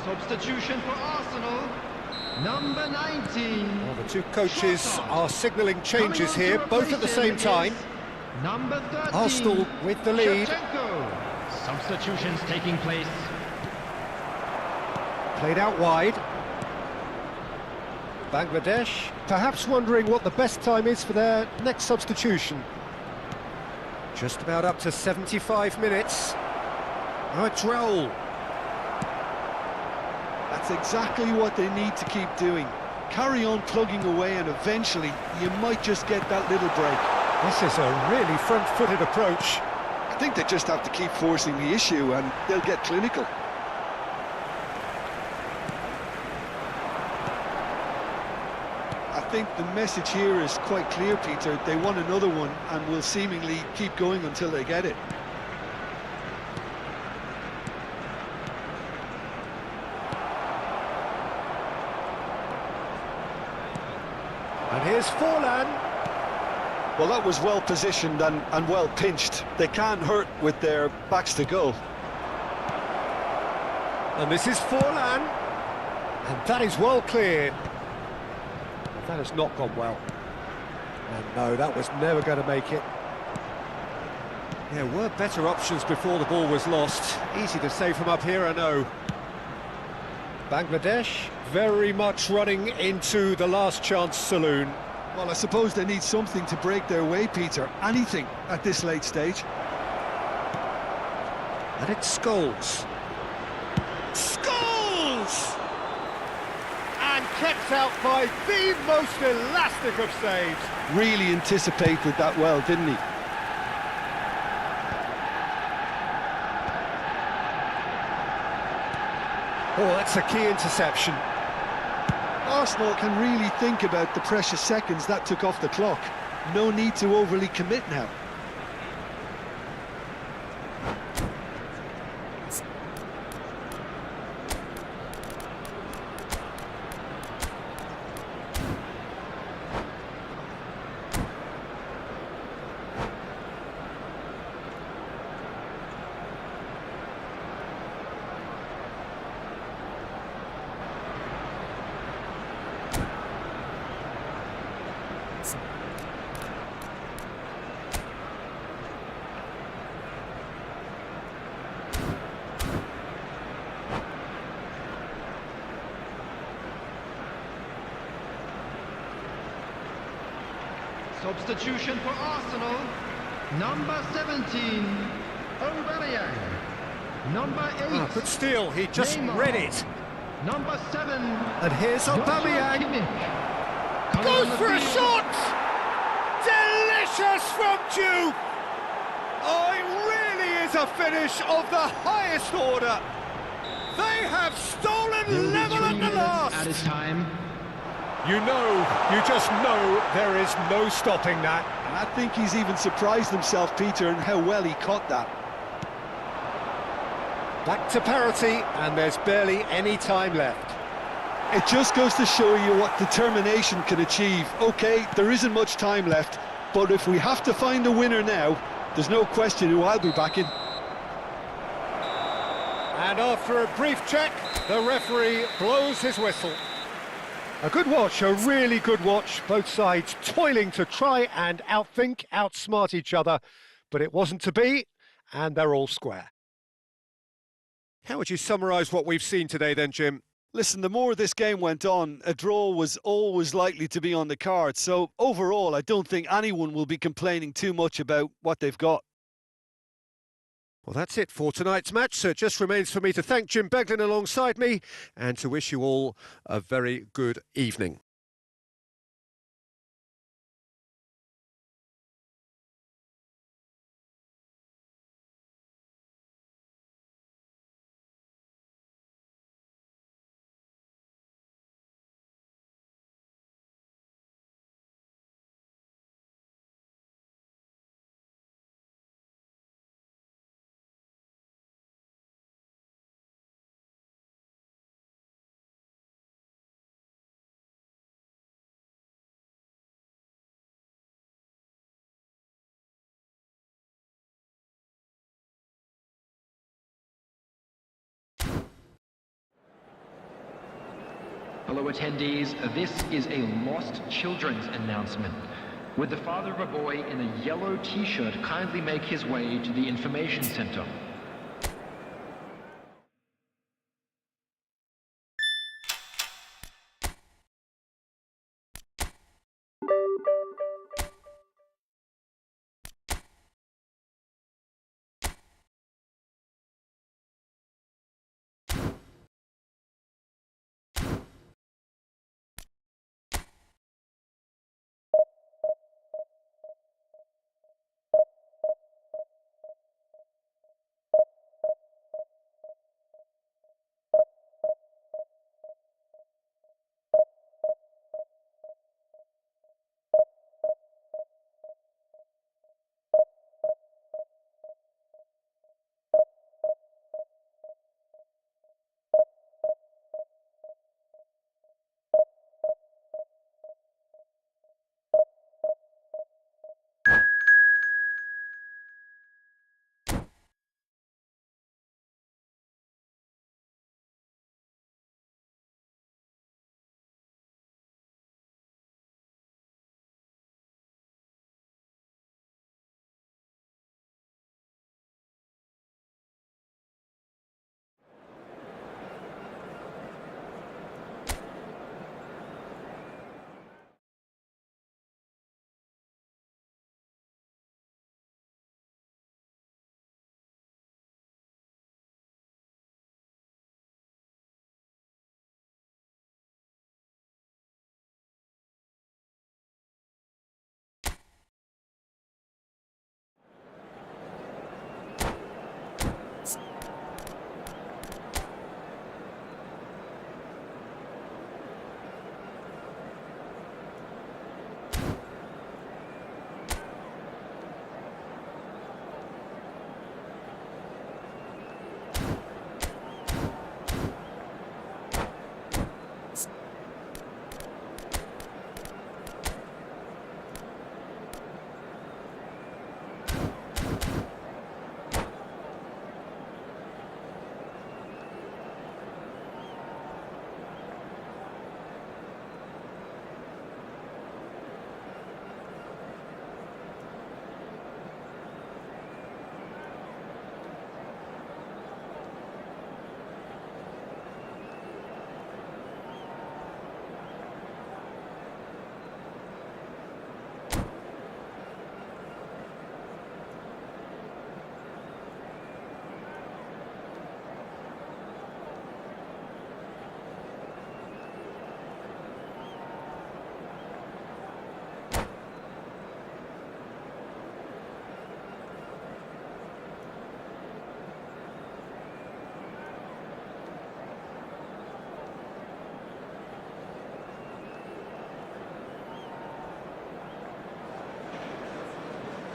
Substitution for Arsenal, number 19. Well, the two coaches are signalling changes here, both at the same time. Number 13. Arsenal with the lead. Shevchenko. Substitutions taking place. Played out wide. Bangladesh perhaps wondering what the best time is for their next substitution. Just about up to 75 minutes. Now it's Raul. That's exactly what they need to keep doing. Carry on plugging away, and eventually you might just get that little break. This is a really front-footed approach. I think they just have to keep forcing the issue and they'll get clinical. I think the message here is quite clear, Peter. They want another one and will seemingly keep going until they get it. And here's Forlan. Well, that was well positioned and well pinched. They can't hurt with their backs to goal. And this is Forlan. And that is well cleared. That has not gone well. And no, that was never going to make it. There were better options before the ball was lost. Easy to say from up here, I know. Bangladesh very much running into the last chance saloon. Well, I suppose they need something to break their way, Peter. Anything at this late stage. And it's Scholes. Scholes! And kept out by the most elastic of saves. Really anticipated that well, didn't he? Oh, that's a key interception. Arsenal can really think about the precious seconds that took off the clock. No need to overly commit now. Substitution for Arsenal. Number 17, Aubameyang. Number 8, But still, he just Neymar. read it. Number 7, And here's Joshua Aubameyang. Kimmich. Coming Goes on the for a field. shot! Delicious from Duke! Oh, it really is a finish of the highest order. They have stolen There will be level 3 at the minutes last. added time. You just know there is no stopping that. And I think he's even surprised himself, Peter, in how well he caught that. Back to parity, and there's barely any time left. It just goes to show you what determination can achieve. OK, there isn't much time left, but if we have to find a winner now, there's no question who I'll be backing. And after a brief check, the referee blows his whistle. A good watch, a really good watch. Both sides toiling to try and outthink, outsmart each other. But it wasn't to be, and they're all square. How would you summarise what we've seen today then, Jim? Listen, the more this game went on, a draw was always likely to be on the card. So overall, I don't think anyone will be complaining too much about what they've got. Well, that's it for tonight's match, so it just remains for me to thank Jim Beglin alongside me and to wish you all a very good evening. Hello attendees, this is a lost children's announcement. Would the father of a boy in a yellow t-shirt kindly make his way to the information center?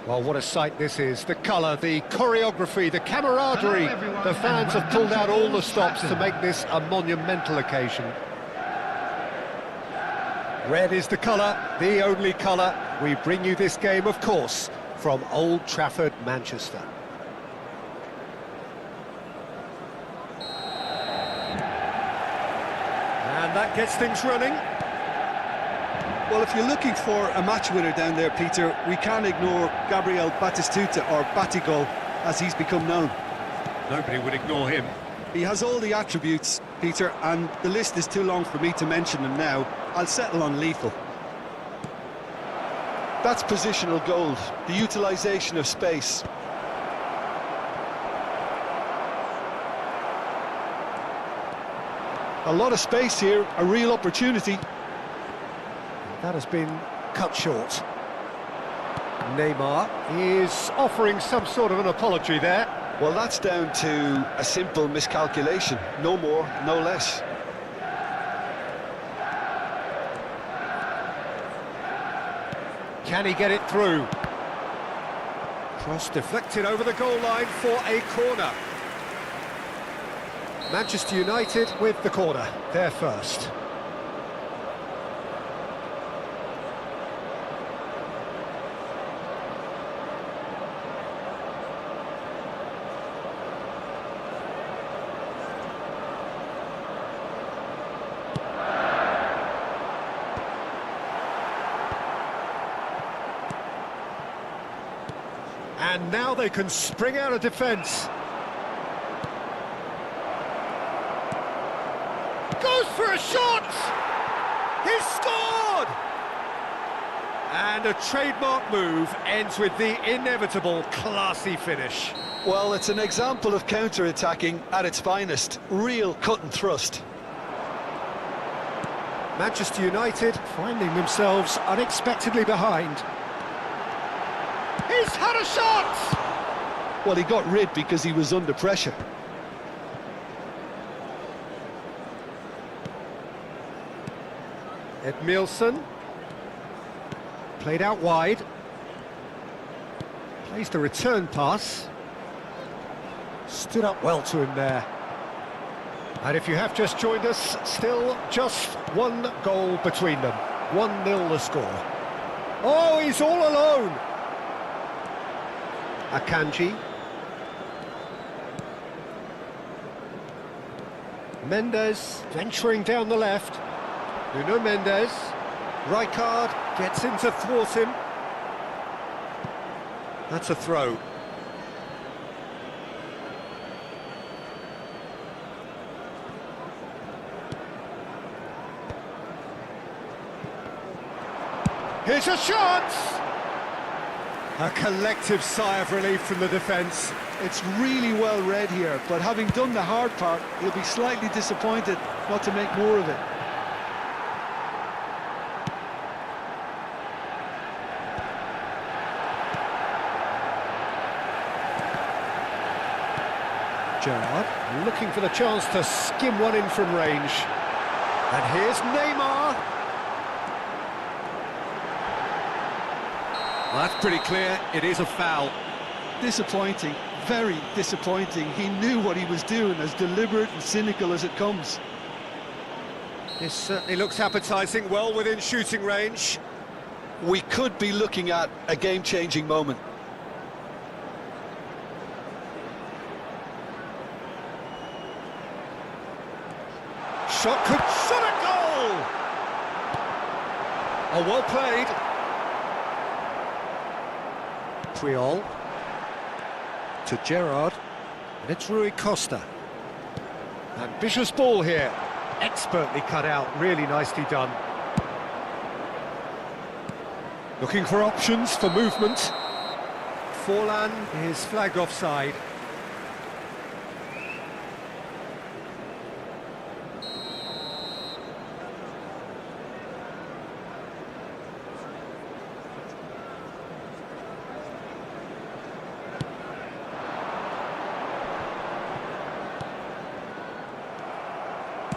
Well, what a sight this is. The colour, the choreography, the camaraderie. Hello, everyone, The fans and have pulled welcome out to all the Old stops to Trafford. make this a monumental occasion. Red is the colour, the only colour. We bring you this game, of course, from Old Trafford, Manchester. And that gets things running. Well, if you're looking for a match winner down there, Peter, we can't ignore Gabriel Batistuta, or Batigol, as he's become known. Nobody would ignore him. He has all the attributes, Peter, and the list is too long for me to mention them now. I'll settle on lethal. That's positional gold, the utilisation of space. A lot of space here, a real opportunity. That has been cut short. Neymar is offering some sort of an apology there. Well, that's down to a simple miscalculation. No more, no less. Can he get it through? Cross deflected over the goal line for a corner. Manchester United with the corner, they're first. And now they can spring out of defence. Goes for a shot! He's scored! And a trademark move ends with the inevitable classy finish. Well, it's an example of counter-attacking at its finest. Real cut and thrust. Manchester United finding themselves unexpectedly behind. He's had a shot! Well, he got rid because he was under pressure. Edmilson. Played out wide. Plays the return pass. Stood up well to him there. And if you have just joined us, still just one goal between them. 1-0 the score. Oh, he's all alone! Akanji. Mendes venturing down the left. Nuno Mendes. Rijkaard gets in to thwart him. That's a throw. Here's a shot! A collective sigh of relief from the defence. It's really well read here, but having done the hard part, he'll be slightly disappointed not to make more of it. Gerrard looking for the chance to skim one in from range. And here's Neymar. Well, that's pretty clear, it is a foul. Disappointing, very disappointing. He knew what he was doing, as deliberate and cynical as it comes. This certainly looks appetising, well within shooting range. We could be looking at a game-changing moment. Shot a goal! Oh, well played. Triol to Gerrard, and it's Rui Costa. Ambitious ball here, expertly cut out, really nicely done. Looking for options for movement. Forlan is flagged offside.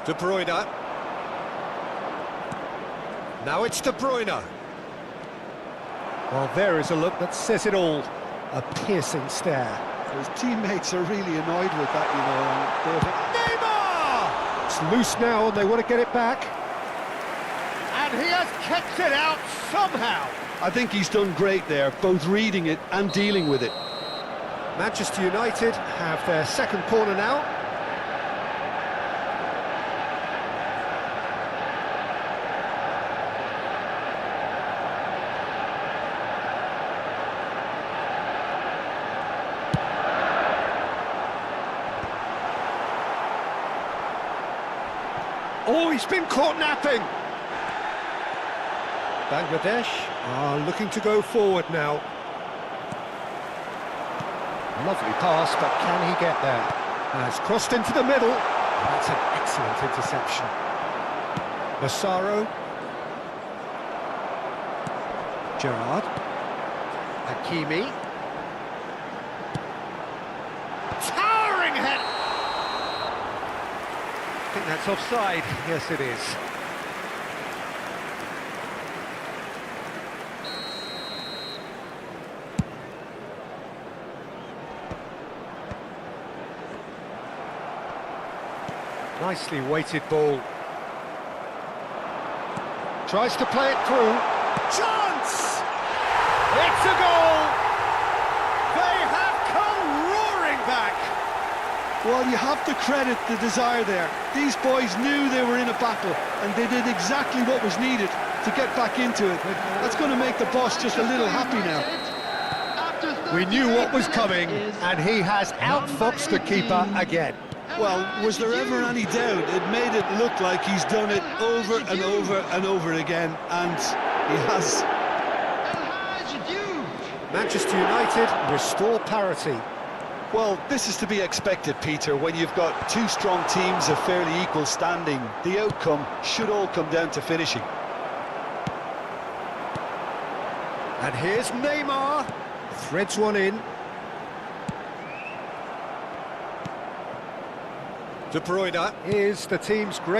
De Bruyne. Now it's De Bruyne. Well, there is a look that says it all. A piercing stare. His teammates are really annoyed with that, you know. And Neymar! It's loose now and they want to get it back. And he has kept it out somehow. I think he's done great there, both reading it and dealing with it. Manchester United have their second corner now. Oh, he's been caught napping. Bangladesh are looking to go forward now. Lovely pass, but can he get there? Has crossed into the middle. That's an excellent interception. Massaro. Gerrard. Hakimi. Towering head! I think that's offside. Yes, it is. Nicely weighted ball. Tries to play it through. Chance! It's a goal! They have come roaring back! Well, you have to credit the desire there. These boys knew they were in a battle, and they did exactly what was needed to get back into it. That's going to make the boss just a little happy now. We knew what was coming, and he has outfoxed the keeper again. Well, was there ever any doubt? It made it look like he's done it over and over and over again, and he has. Manchester United restore parity. Well, this is to be expected, Peter, when you've got two strong teams of fairly equal standing. The outcome should all come down to finishing. And here's Neymar. Threads one in. De Bruyne is the team's great